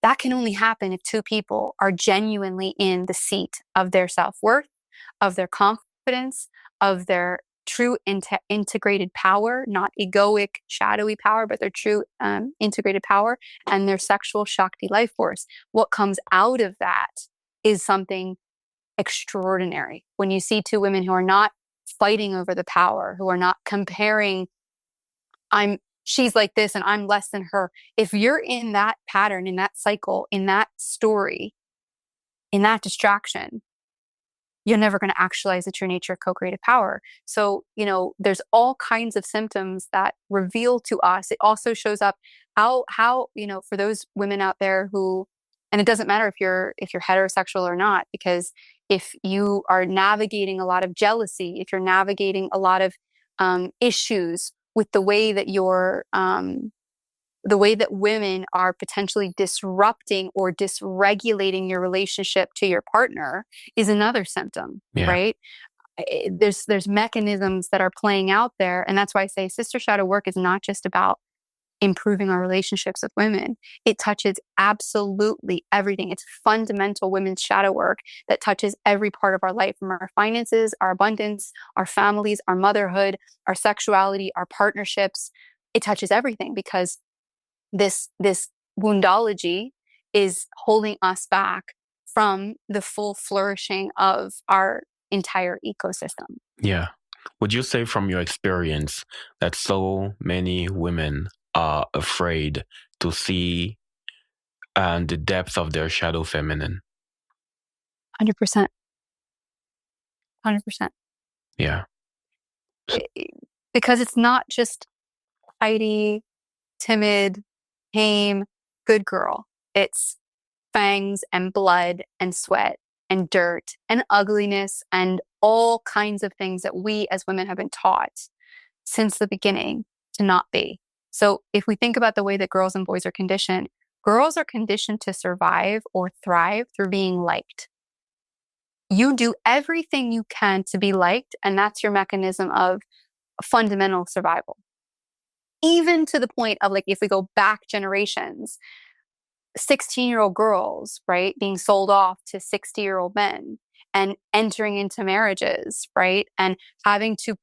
A: That can only happen if two people are genuinely in the seat of their self-worth, of their confidence, of their true integrated power, not egoic, shadowy power, but their true integrated power and their sexual Shakti life force. What comes out of that is something extraordinary. When you see two women who are not fighting over the power, who are not comparing, she's like this and I'm less than her. If you're in that pattern, in that cycle, in that story, in that distraction, you're never going to actualize the true nature of co-creative power. So, there's all kinds of symptoms that reveal to us. It also shows up how, for those women out there who, and it doesn't matter if you're heterosexual or not, because if you are navigating a lot of jealousy, if you're navigating a lot of issues with the way that women are potentially disrupting or dysregulating your relationship to your partner is another symptom, right? There's mechanisms that are playing out there. And that's why I say sister shadow work is not just about improving our relationships with women. It touches absolutely everything. It's fundamental women's shadow work that touches every part of our life, from our finances, our abundance, our families, our motherhood, our sexuality, our partnerships. It touches everything, because this woundology is holding us back from the full flourishing of our entire ecosystem.
B: Yeah. Would you say from your experience that so many women are afraid to see the depth of their shadow feminine?
A: 100%. 100%.
B: Yeah.
A: Because it's not just Heidi, timid, tame, good girl. It's fangs and blood and sweat and dirt and ugliness and all kinds of things that we as women have been taught since the beginning to not be. So if we think about the way that girls and boys are conditioned to survive or thrive through being liked. You do everything you can to be liked, and that's your mechanism of fundamental survival. Even to the point of, like, if we go back generations, 16-year-old girls, right, being sold off to 60-year-old men and entering into marriages, right, and having to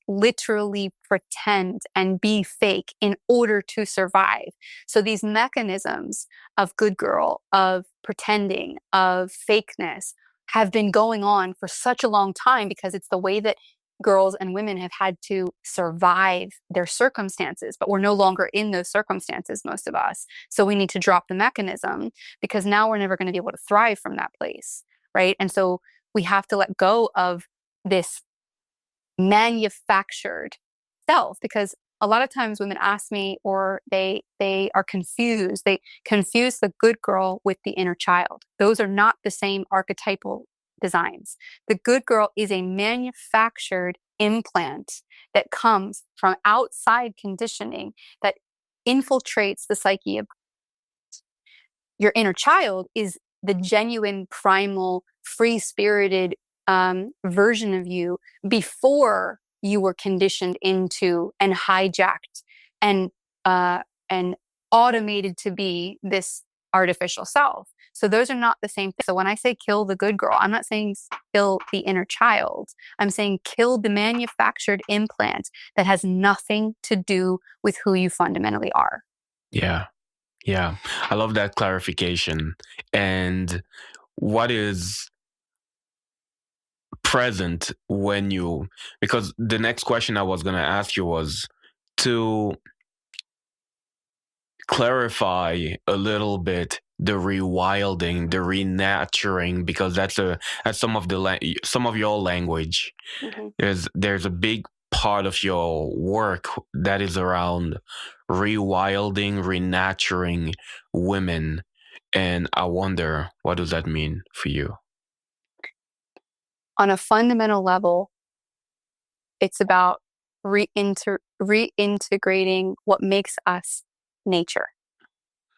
A: literally pretend and be fake in order to survive. So these mechanisms of good girl, of pretending, of fakeness have been going on for such a long time, because it's the way that girls and women have had to survive their circumstances, but we're no longer in those circumstances, most of us. So we need to drop the mechanism, because now we're never going to be able to thrive from that place, right? And so we have to let go of this manufactured self, because a lot of times women ask me, or they are confused. They confuse the good girl with the inner child. Those are not the same archetypal designs. The good girl is a manufactured implant that comes from outside conditioning that infiltrates the psyche of your inner child. Is the genuine, primal, free-spirited version of you before you were conditioned into and hijacked and automated to be this artificial self. So those are not the same thing. So when I say kill the good girl, I'm not saying kill the inner child. I'm saying kill the manufactured implant that has nothing to do with who you fundamentally are.
B: Yeah. Yeah. I love that clarification. And what is present when you, because the next question I was going to ask you was to clarify a little bit the rewilding, the renaturing, because that's some of your language.
A: Mm-hmm.
B: There's a big part of your work that is around rewilding, renaturing women, and I wonder, what does that mean for you?
A: On a fundamental level, it's about reintegrating what makes us nature.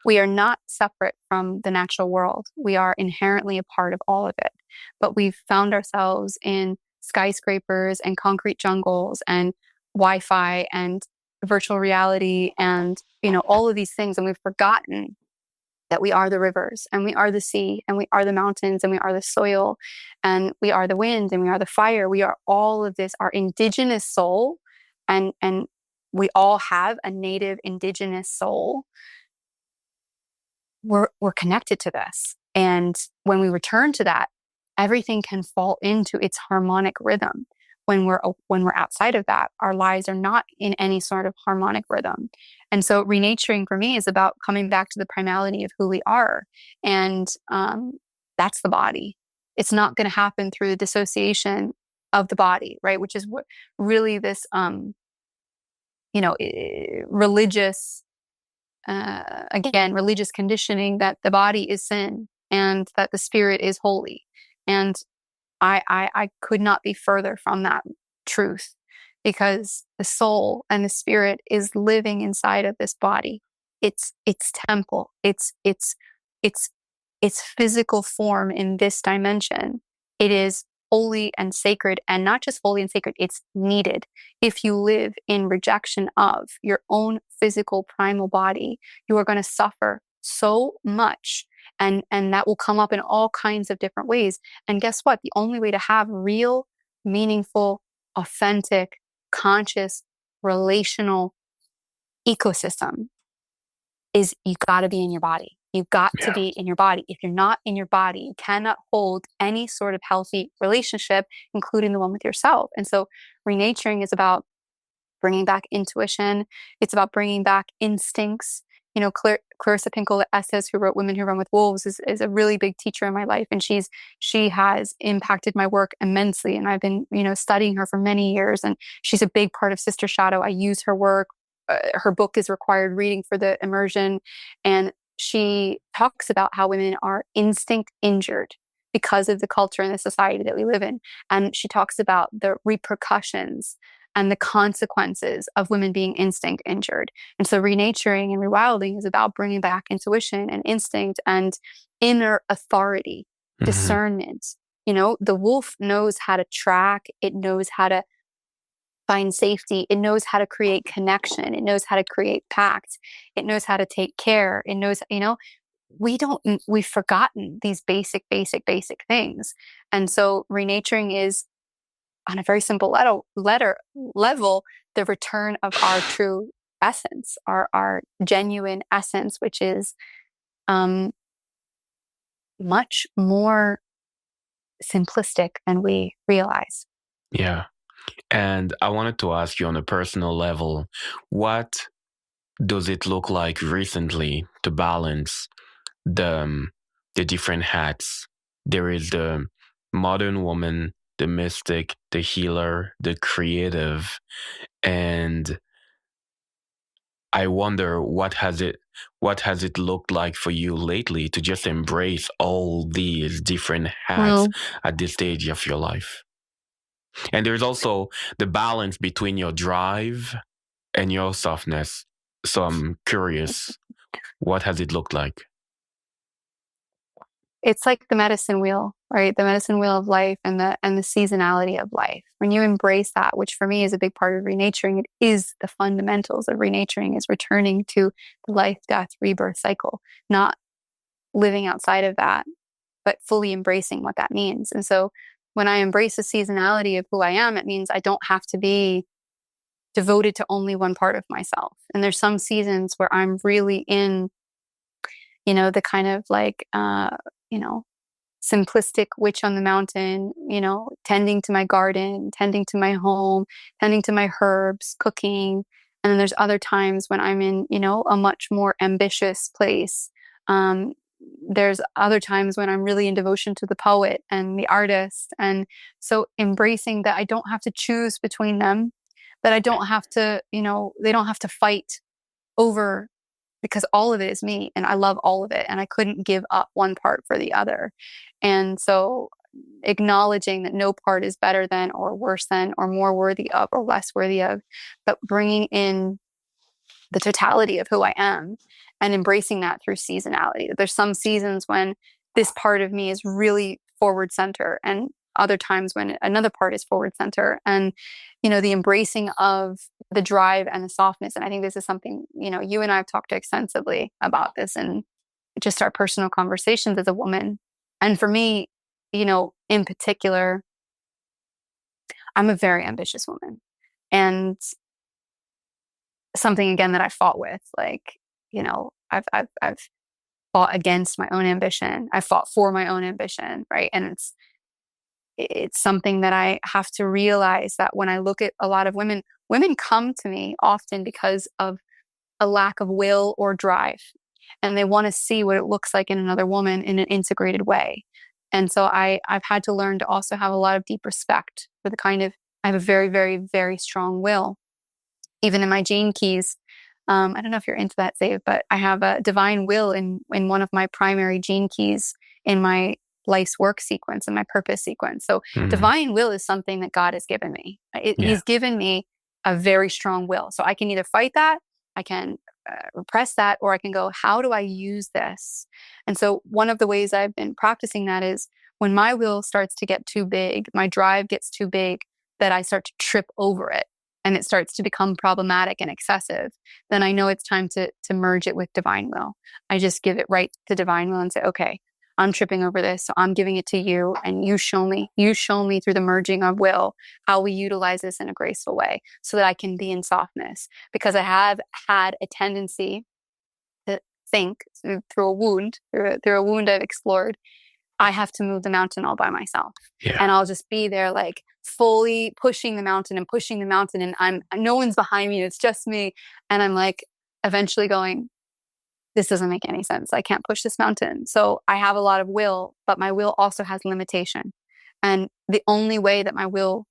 A: We are not separate from the natural world. We are inherently a part of all of it. But we've found ourselves in skyscrapers and concrete jungles and Wi-Fi and virtual reality and, all of these things. And we've forgotten that we are the rivers, and we are the sea, and we are the mountains, and we are the soil, and we are the wind, and we are the fire. We are all of this, our indigenous soul, and we all have a native indigenous soul. We're connected to this. And when we return to that, everything can fall into its harmonic rhythm. When we're outside of that, our lives are not in any sort of harmonic rhythm. And so renaturing for me is about coming back to the primality of who we are. And that's the body. It's not going to happen through the dissociation of the body, right? Which is what really this, religious, religious conditioning that the body is sin and that the spirit is holy. And I could not be further from that truth, because the soul and the spirit is living inside of this body. It's temple. It's physical form in this dimension. It is holy and sacred, and not just holy and sacred, it's needed. If you live in rejection of your own physical primal body, you are going to suffer so much. And that will come up in all kinds of different ways. And guess what? The only way to have real, meaningful, authentic, conscious, relational ecosystem is you got to be in your body. You've got to be in your body. If you're not in your body, you cannot hold any sort of healthy relationship, including the one with yourself. And so renaturing is about bringing back intuition. It's about bringing back instincts. Clarissa Pinkola Estes, who wrote Women Who Run with Wolves, is a really big teacher in my life. And she has impacted my work immensely. And I've been, studying her for many years. And she's a big part of Sister Shadow. I use her work. Her book is required reading for the immersion. And she talks about how women are instinct injured because of the culture and the society that we live in. And she talks about the repercussions and the consequences of women being instinct injured. And so renaturing and rewilding is about bringing back intuition and instinct and inner authority, discernment. The wolf knows how to track. It knows how to find safety. It knows how to create connection. It knows how to create pact. It knows how to take care. It knows, we've forgotten these basic things. And so renaturing is, on a very simple level, the return of our true essence, our genuine essence, which is much more simplistic than we realize.
B: Yeah. And I wanted to ask you on a personal level, what does it look like recently to balance the different hats? There is the modern woman, the mystic, the healer, the creative, and I wonder what has it looked like for you lately to just embrace all these different hats at this stage of your life? And there's also the balance between your drive and your softness. So I'm curious, what has it looked like?
A: It's like the medicine wheel, right? The medicine wheel of life and the seasonality of life. When you embrace that, which for me is a big part of renaturing, it is the fundamentals of renaturing, is returning to the life, death, rebirth cycle, not living outside of that, but fully embracing what that means. And so when I embrace the seasonality of who I am, it means I don't have to be devoted to only one part of myself. And there's some seasons where I'm really in, the kind of like, simplistic witch on the mountain, tending to my garden, tending to my home, tending to my herbs, cooking. And then there's other times when I'm in, a much more ambitious place. There's other times when I'm really in devotion to the poet and the artist. And so embracing that I don't have to choose between them, that I don't have to, they don't have to fight over, because all of it is me and I love all of it. And I couldn't give up one part for the other. And so acknowledging that no part is better than or worse than or more worthy of or less worthy of, but bringing in the totality of who I am and embracing that through seasonality. There's some seasons when this part of me is really forward center, and other times when another part is forward center. And, the embracing of the drive and the softness. And I think this is something, you and I have talked extensively about this in just our personal conversations as a woman. And for me, in particular, I'm a very ambitious woman. And something again that I fought with, like, I've fought against my own ambition. I fought for my own ambition, right? And it's something that I have to realize, that when I look at a lot of women come to me often because of a lack of will or drive. And they want to see what it looks like in another woman in an integrated way. And so I've had to learn to also have a lot of deep respect for I have a very, very, very strong will. Even in my gene keys, I don't know if you're into that, Xavier, but I have a divine will in one of my primary gene keys in my life's work sequence and my purpose sequence. So divine will is something that God has given me. He's given me a very strong will. So I can either fight that, I can repress that, or I can go, how do I use this? And so one of the ways I've been practicing that is when my will starts to get too big, my drive gets too big, that I start to trip over it and it starts to become problematic and excessive, then I know it's time to merge it with divine will. I just give it right to divine will and say, okay, I'm tripping over this, so I'm giving it to you, and you show me through the merging of will how we utilize this in a graceful way so that I can be in softness. Because I have had a tendency to think through a wound I've explored, I have to move the mountain all by myself. And I'll just be there like fully pushing the mountain, and no one's behind me, it's just me. And I'm like eventually going, this doesn't make any sense. I can't push this mountain. So I have a lot of will, but my will also has limitation. And the only way that my will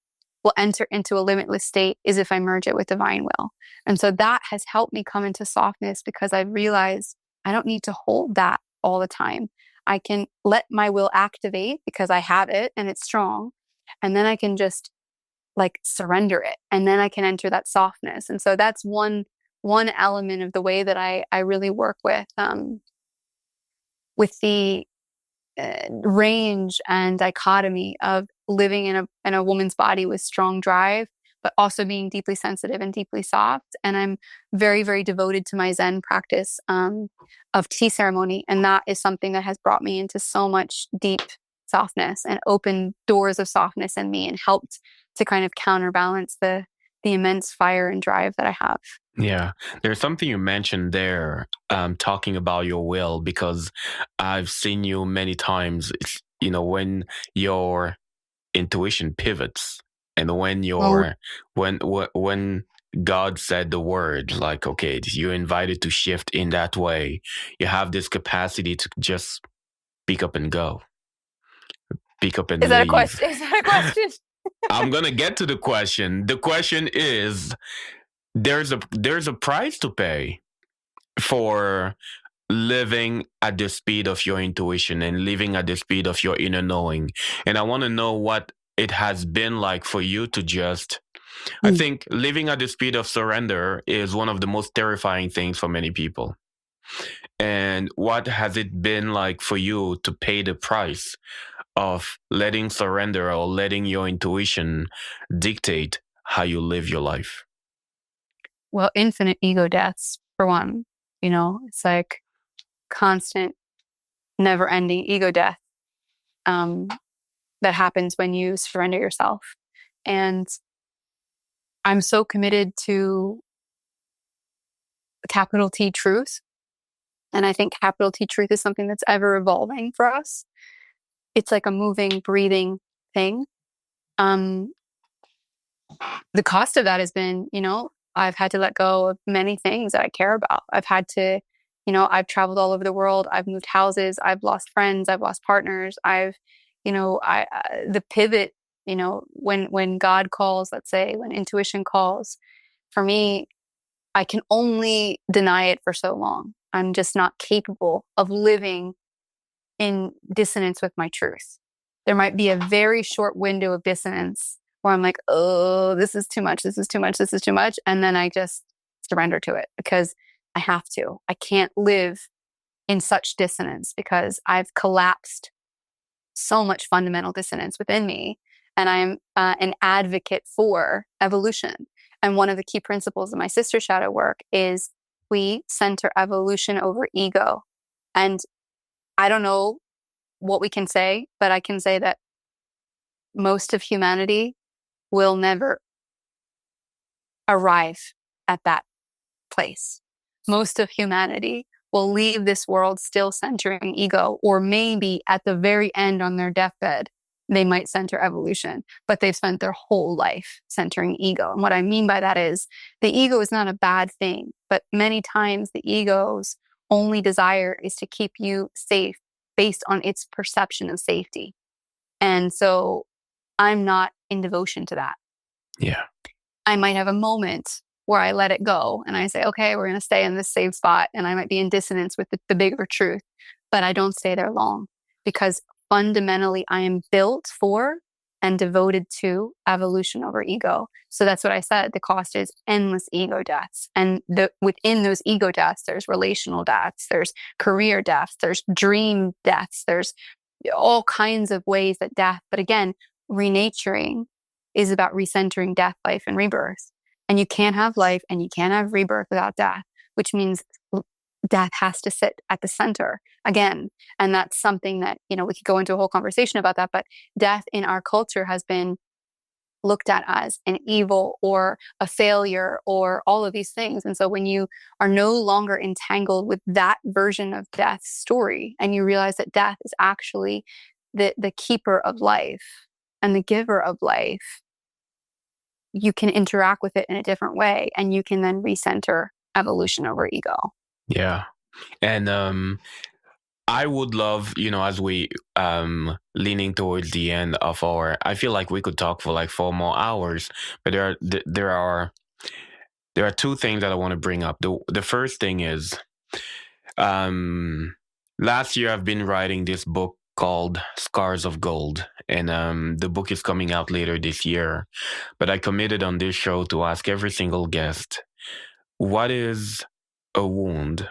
A: enter into a limitless state is if I merge it with divine will. And so that has helped me come into softness, because I've realized I don't need to hold that all the time. I can let my will activate because I have it and it's strong. And then I can just like surrender it. And then I can enter that softness. And so that's one element of the way that I really work with the range and dichotomy of living in a woman's body with strong drive, but also being deeply sensitive and deeply soft. And I'm very, very devoted to my Zen practice of tea ceremony. And that is something that has brought me into so much deep softness and opened doors of softness in me and helped to kind of counterbalance the immense fire and drive that I have.
B: Yeah, there's something you mentioned there, talking about your will, because I've seen you many times, when your intuition pivots, and when when God said the word, like, okay, you're invited to shift in that way, you have this capacity to just pick up and go. Pick up and
A: leave. Is that a question?
B: I'm going to get to the question. The question is, there's a price to pay for living at the speed of your intuition and living at the speed of your inner knowing. And I want to know what it has been like for you to just, I think living at the speed of surrender is one of the most terrifying things for many people. And what has it been like for you to pay the price of letting surrender or letting your intuition dictate how you live your life?
A: Well, infinite ego deaths, for one. It's like constant, never-ending ego death that happens when you surrender yourself. And I'm so committed to capital T truth. And I think capital T truth is something that's ever evolving for us. It's like a moving, breathing thing. The cost of that has been, I've had to let go of many things that I care about. I've had to, I've traveled all over the world. I've moved houses. I've lost friends. I've lost partners. The pivot, when God calls, let's say, when intuition calls, for me, I can only deny it for so long. I'm just not capable of living in dissonance with my truth. There might be a very short window of dissonance where I'm like, oh, this is too much. This is too much. This is too much. And then I just surrender to it because I have to. I can't live in such dissonance because I've collapsed so much fundamental dissonance within me. And I'm an advocate for evolution. And one of the key principles of my sister shadow work is we center evolution over ego. And I don't know what we can say, but I can say that most of humanity will never arrive at that place. Most of humanity will leave this world still centering ego, or maybe at the very end on their deathbed, they might center evolution, but they've spent their whole life centering ego. And what I mean by that is the ego is not a bad thing, but many times the ego's only desire is to keep you safe based on its perception of safety. And so I'm not in devotion to that.
B: Yeah.
A: I might have a moment where I let it go and I say, okay, we're going to stay in this safe spot. And I might be in dissonance with the bigger truth, but I don't stay there long because fundamentally I am built for and devoted to evolution over ego. So that's what I said. The cost is endless ego deaths. And within those ego deaths, there's relational deaths, there's career deaths, there's dream deaths, there's all kinds of ways that death, but again, renaturing is about recentering death, life, and rebirth. And you can't have life and you can't have rebirth without death, which means death has to sit at the center again. And that's something that, we could go into a whole conversation about that, but death in our culture has been looked at as an evil or a failure or all of these things. And so when you are no longer entangled with that version of death's story and you realize that death is actually the keeper of life and the giver of life, you can interact with it in a different way and you can then recenter evolution over ego.
B: Yeah. And I would love, as we leaning towards the end of I feel like we could talk for like 4 more hours, but there are two things that I want to bring up. The first thing is, last year I've been writing this book called Scars of Gold, and the book is coming out later this year. But I committed on this show to ask every single guest, what is a wound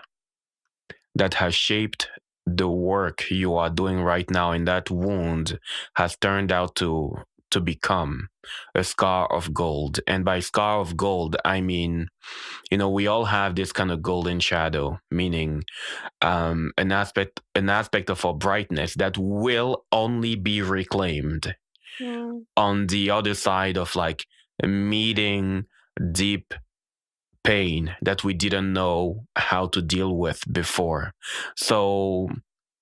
B: that has shaped the work you are doing right now, and that wound has turned out to become a scar of gold? And by scar of gold, I mean, we all have this kind of golden shadow, meaning an aspect of our brightness that will only be reclaimed on the other side of like meeting deep pain that we didn't know how to deal with before. So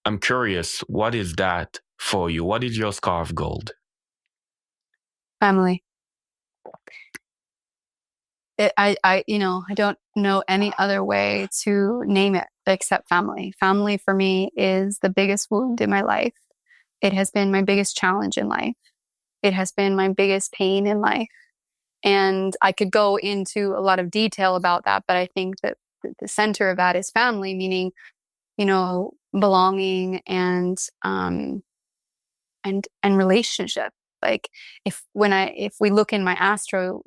B: I'm curious, what is that for you? What is your scar of gold?
A: Family. I don't know any other way to name it except family. Family for me is the biggest wound in my life. It has been my biggest challenge in life. It has been my biggest pain in life. And I could go into a lot of detail about that, but I think that the center of that is family, meaning, belonging and relationship. Like if we look in my astro,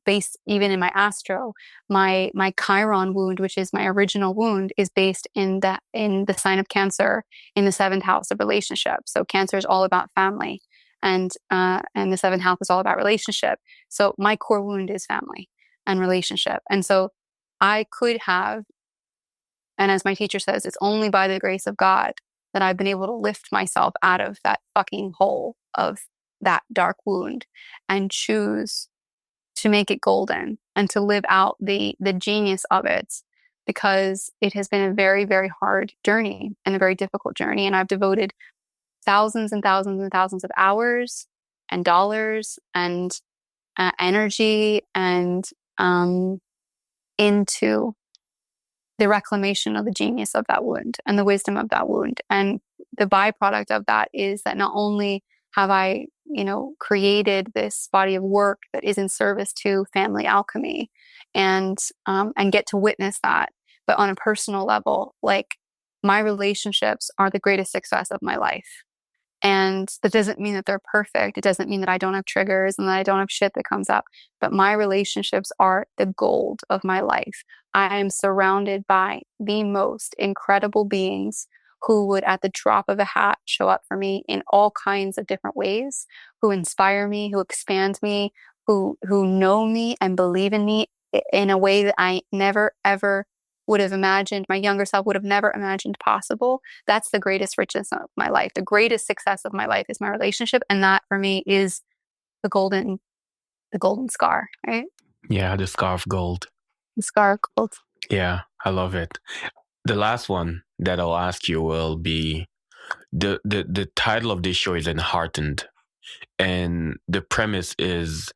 A: based even in my astro, my Chiron wound, which is my original wound, is based in the sign of Cancer in the 7th house of relationship. So Cancer is all about family. And the 7th house is all about relationship. So my core wound is family and relationship. And so I could have, and as my teacher says, it's only by the grace of God that I've been able to lift myself out of that fucking hole of that dark wound and choose to make it golden and to live out the genius of it, because it has been a very, very hard journey and a very difficult journey. And I've devoted thousands and thousands and thousands of hours and dollars and energy and into the reclamation of the genius of that wound and the wisdom of that wound. And the byproduct of that is that not only have I, created this body of work that is in service to family alchemy and get to witness that, but on a personal level, like my relationships are the greatest success of my life. And that doesn't mean that they're perfect. It doesn't mean that I don't have triggers and that I don't have shit that comes up. But my relationships are the gold of my life. I am surrounded by the most incredible beings who would, at the drop of a hat, show up for me in all kinds of different ways, who inspire me, who expand me, who know me and believe in me in a way that I never, ever would have imagined, my younger self would have never imagined possible. That's the greatest richness of my life. The greatest success of my life is my relationship. And that for me is the golden scar, right?
B: Yeah, the scar of gold.
A: The scar of gold.
B: Yeah, I love it. The last one that I'll ask you will be the title of this show is ENHEARTENED. And the premise is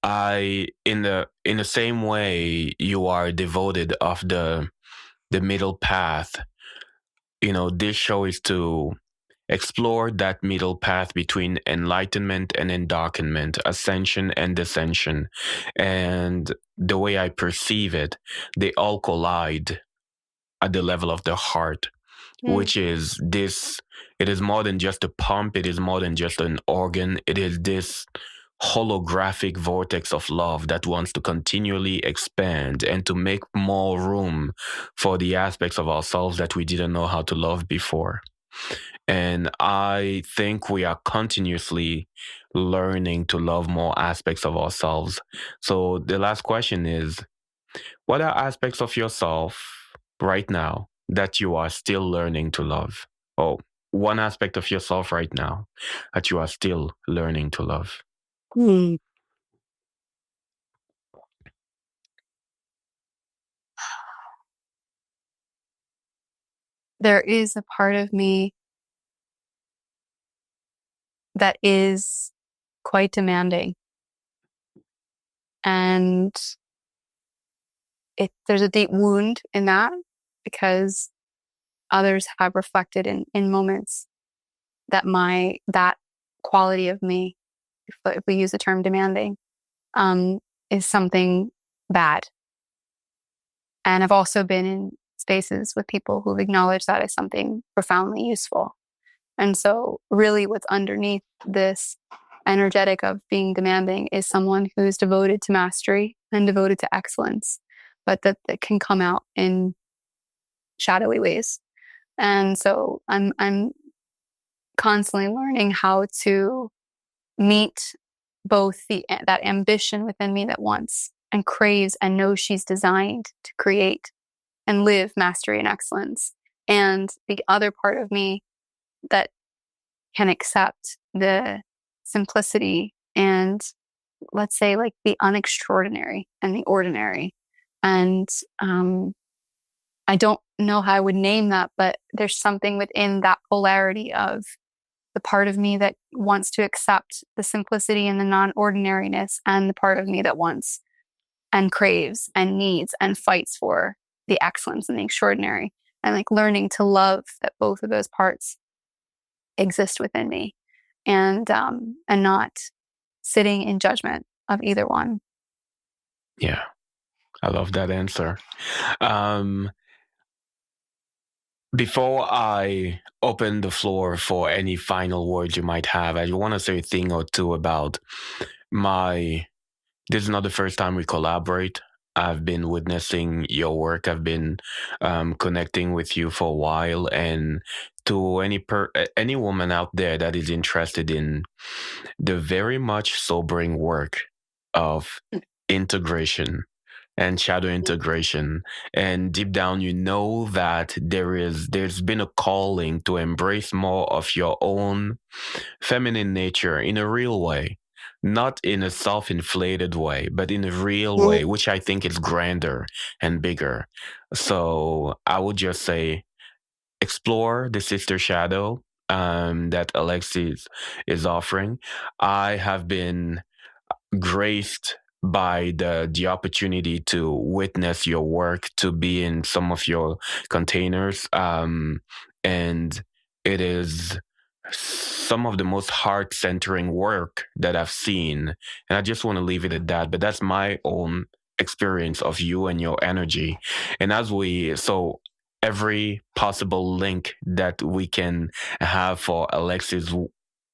B: in the same way you are devoted of the middle path, this show is to explore that middle path between enlightenment and endarkenment, ascension and descension. And the way I perceive it, they all collide at the level of the heart, which is this. It is more than just a pump. It is more than just an organ. It is this holographic vortex of love that wants to continually expand and to make more room for the aspects of ourselves that we didn't know how to love before. And I think we are continuously learning to love more aspects of ourselves. So the last question is, what are aspects of yourself right now that you are still learning to love? Or one aspect of yourself right now that you are still learning to love?
A: There is a part of me that is quite demanding. And there's a deep wound in that, because others have reflected in moments that that quality of me, if we use the term demanding, is something bad. And I've also been in spaces with people who've acknowledged that as something profoundly useful. And so really what's underneath this energetic of being demanding is someone who's devoted to mastery and devoted to excellence, but that can come out in shadowy ways. And so I'm constantly learning how to meet both that ambition within me that wants and craves and knows she's designed to create and live mastery and excellence, and the other part of me that can accept the simplicity and, let's say, like the unextraordinary and the ordinary. And I don't know how I would name that, but there's something within that polarity of the part of me that wants to accept the simplicity and the non-ordinariness, and the part of me that wants and craves and needs and fights for the excellence and the extraordinary, and like learning to love that both of those parts exist within me, and not sitting in judgment of either one.
B: Yeah, I love that answer. Before I open the floor for any final words you might have, I want to say a thing or two about this is not the first time we collaborate. I've been witnessing your work. I've been connecting with you for a while. And to any woman out there that is interested in the very much sobering work of integration and shadow integration, and deep down you know that there's been a calling to embrace more of your own feminine nature in a real way, not in a self-inflated way, but in a real way, which I think is grander and bigger. So I would just say, explore the sister shadow that Alexis is offering. I have been graced by the opportunity to witness your work, to be in some of your containers, and it is some of the most heart-centering work that I've seen. And I just want to leave it at that. But that's my own experience of you and your energy. And so every possible link that we can have for Alexis'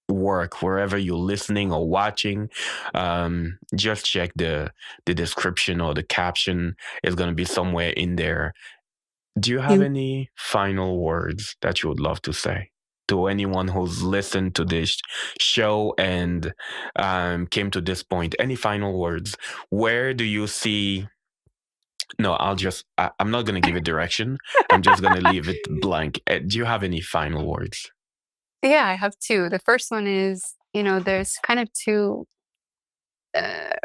B: work, wherever you're listening or watching, just check the description, or the caption is going to be somewhere in there. Do you have any final words that you would love to say to anyone who's listened to this show and came to this point? Any final words? Where do you see No, I'm not going to give it direction. I'm just going to leave it blank. Do you have any final words?
A: Yeah, I have two. The first one is, there's kind of two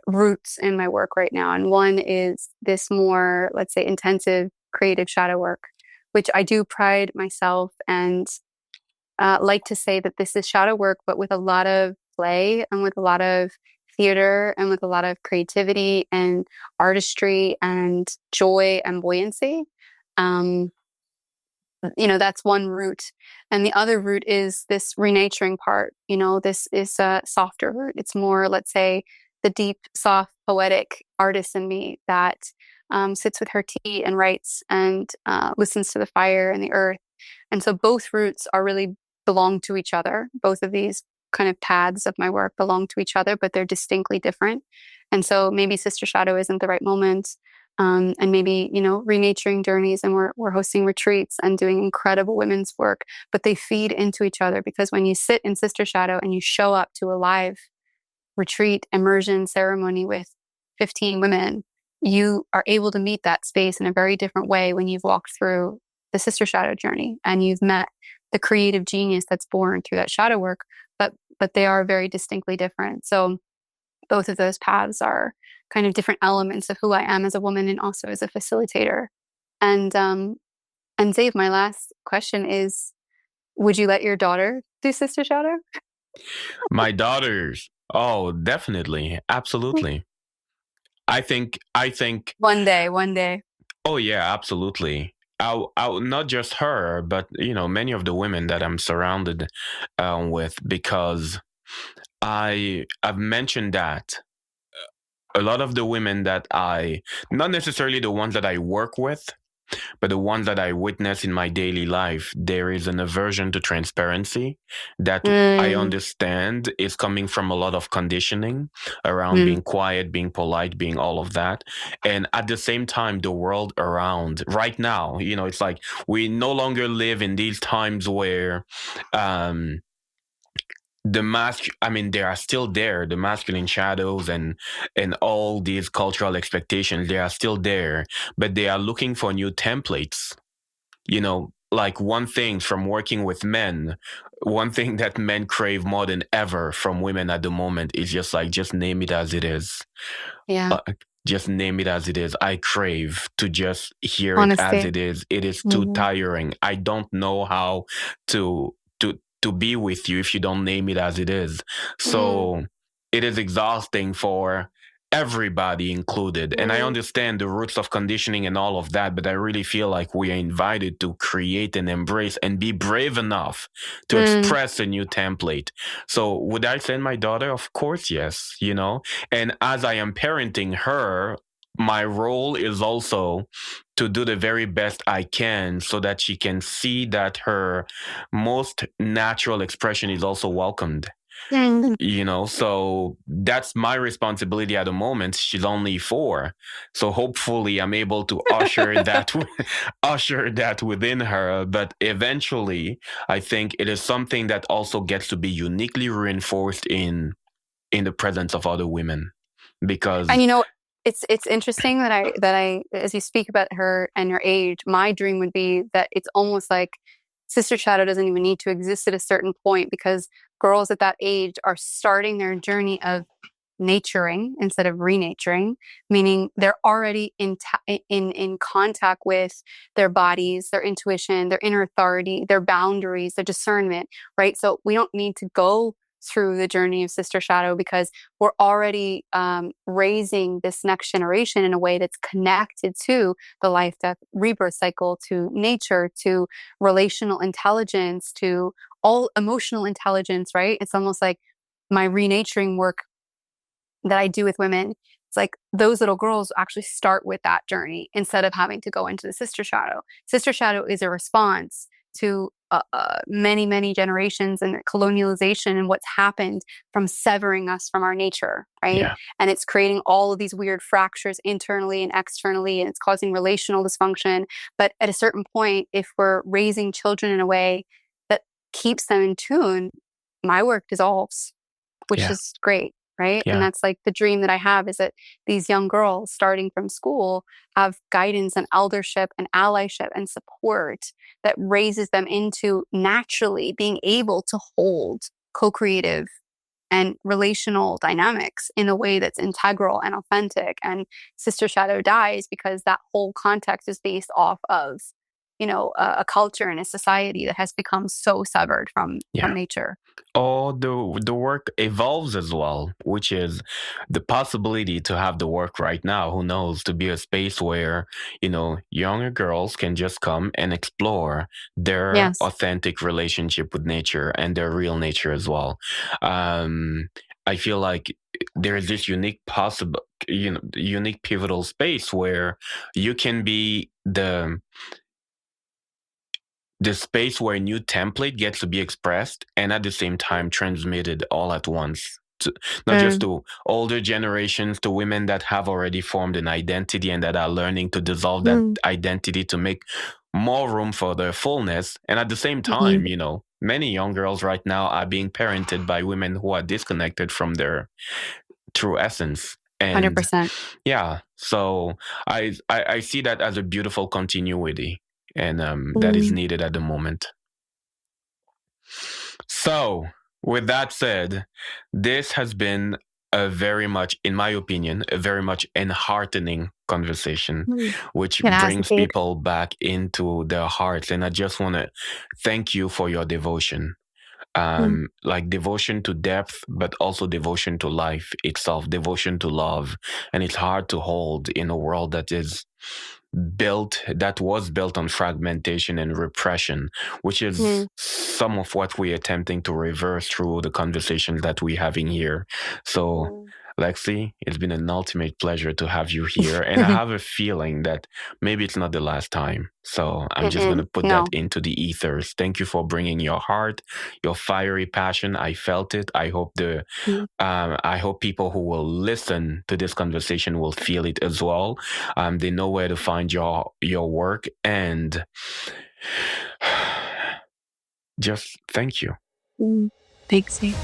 A: roots in my work right now. And one is this more, let's say, intensive creative shadow work, which I do pride myself and like to say that this is shadow work, but with a lot of play and with a lot of theater and with a lot of creativity and artistry and joy and buoyancy. Um, that's one route. And the other route is this renaturing part. This is a softer route. It's more, let's say, the deep, soft, poetic artist in me that sits with her tea and writes and listens to the fire and the earth. And so both routes are really belong to each other. Both of these kind of paths of my work belong to each other, but they're distinctly different. And so maybe Sister Shadow isn't the right moment. And maybe, renaturing journeys, and we're hosting retreats and doing incredible women's work, but they feed into each other, because when you sit in Sister Shadow and you show up to a live retreat immersion ceremony with 15 women, you are able to meet that space in a very different way when you've walked through the Sister Shadow journey and you've met the creative genius that's born through that shadow work, but they are very distinctly different. So both of those paths are kind of different elements of who I am as a woman and also as a facilitator. And Zave, my last question is, would you let your daughter do Sister Shadow?
B: My daughters. Oh, definitely. Absolutely. I think
A: One day.
B: Oh yeah, absolutely. I'll not just her, but many of the women that I'm surrounded with, because I've mentioned that a lot of the women that not necessarily the ones that I work with, but the ones that I witness in my daily life, there is an aversion to transparency that I understand is coming from a lot of conditioning around being quiet, being polite, being all of that. And at the same time, the world around right now, it's like we no longer live in these times where they are still there, the masculine shadows and all these cultural expectations, they are still there, but they are looking for new templates. Like one thing from working with men, one thing that men crave more than ever from women at the moment is just name it as it is.
A: Yeah.
B: Just name it as it is. I crave to just hear it as
A: Honesty.
B: it is. It is too tiring. I don't know how to to be with you if you don't name it as it is. So it is exhausting for everybody included. And I understand the roots of conditioning and all of that, but I really feel like we are invited to create and embrace and be brave enough to express a new template. So would I send my daughter? Of course, yes, And as I am parenting her, my role is also to do the very best I can so that she can see that her most natural expression is also welcomed. So that's my responsibility at the moment. She's only 4, so hopefully I'm able to usher that within her. But eventually, I think it is something that also gets to be uniquely reinforced in the presence of other women, because
A: And it's interesting that I as you speak about her and her age, my dream would be that it's almost like Sister Shadow doesn't even need to exist at a certain point, because girls at that age are starting their journey of naturing instead of renaturing, meaning they're already in contact with their bodies, their intuition, their inner authority, their boundaries, their discernment, right? So we don't need to go through the journey of Sister Shadow, because we're already raising this next generation in a way that's connected to the life, death, rebirth cycle, to nature, to relational intelligence, to all emotional intelligence, right? It's almost like my renaturing work that I do with women, it's like those little girls actually start with that journey instead of having to go into the Sister Shadow. Sister Shadow is a response to many, many generations and colonialization and what's happened from severing us from our nature, right?
B: Yeah.
A: And it's creating all of these weird fractures internally and externally, and it's causing relational dysfunction. But at a certain point, if we're raising children in a way that keeps them in tune, my work dissolves, which is great. right?
B: Yeah.
A: And that's like the dream that I have, is that these young girls starting from school have guidance and eldership and allyship and support that raises them into naturally being able to hold co-creative and relational dynamics in a way that's integral and authentic. And Sister Shadow dies because that whole context is based off of, a culture and a society that has become so severed from nature.
B: Or the work evolves as well, which is the possibility to have the work right now, who knows, to be a space where, younger girls can just come and explore their
A: Yes.
B: authentic relationship with nature and their real nature as well. I feel like there is this unique unique pivotal space where you can be the space where a new template gets to be expressed and at the same time transmitted all at once. Not just to older generations, to women that have already formed an identity and that are learning to dissolve that identity to make more room for their fullness. And at the same time, many young girls right now are being parented by women who are disconnected from their true essence. And
A: 100%.
B: yeah, so I see that as a beautiful continuity, and that is needed at the moment. So, with that said, this has been a very much, in my opinion, a very much enheartening conversation, which brings people back into their hearts. And I just want to thank you for your devotion. Like devotion to depth, but also devotion to life itself, devotion to love. And it's hard to hold in a world that was built on fragmentation and repression, which is some of what we're attempting to reverse through the conversations that we're having here. So Lexi, it's been an ultimate pleasure to have you here. And I have a feeling that maybe it's not the last time. So I'm just going to put that into the ethers. Thank you for bringing your heart, your fiery passion. I felt it. I hope I hope people who will listen to this conversation will feel it as well. They know where to find your work, and just thank you.
A: Thanks, Steve.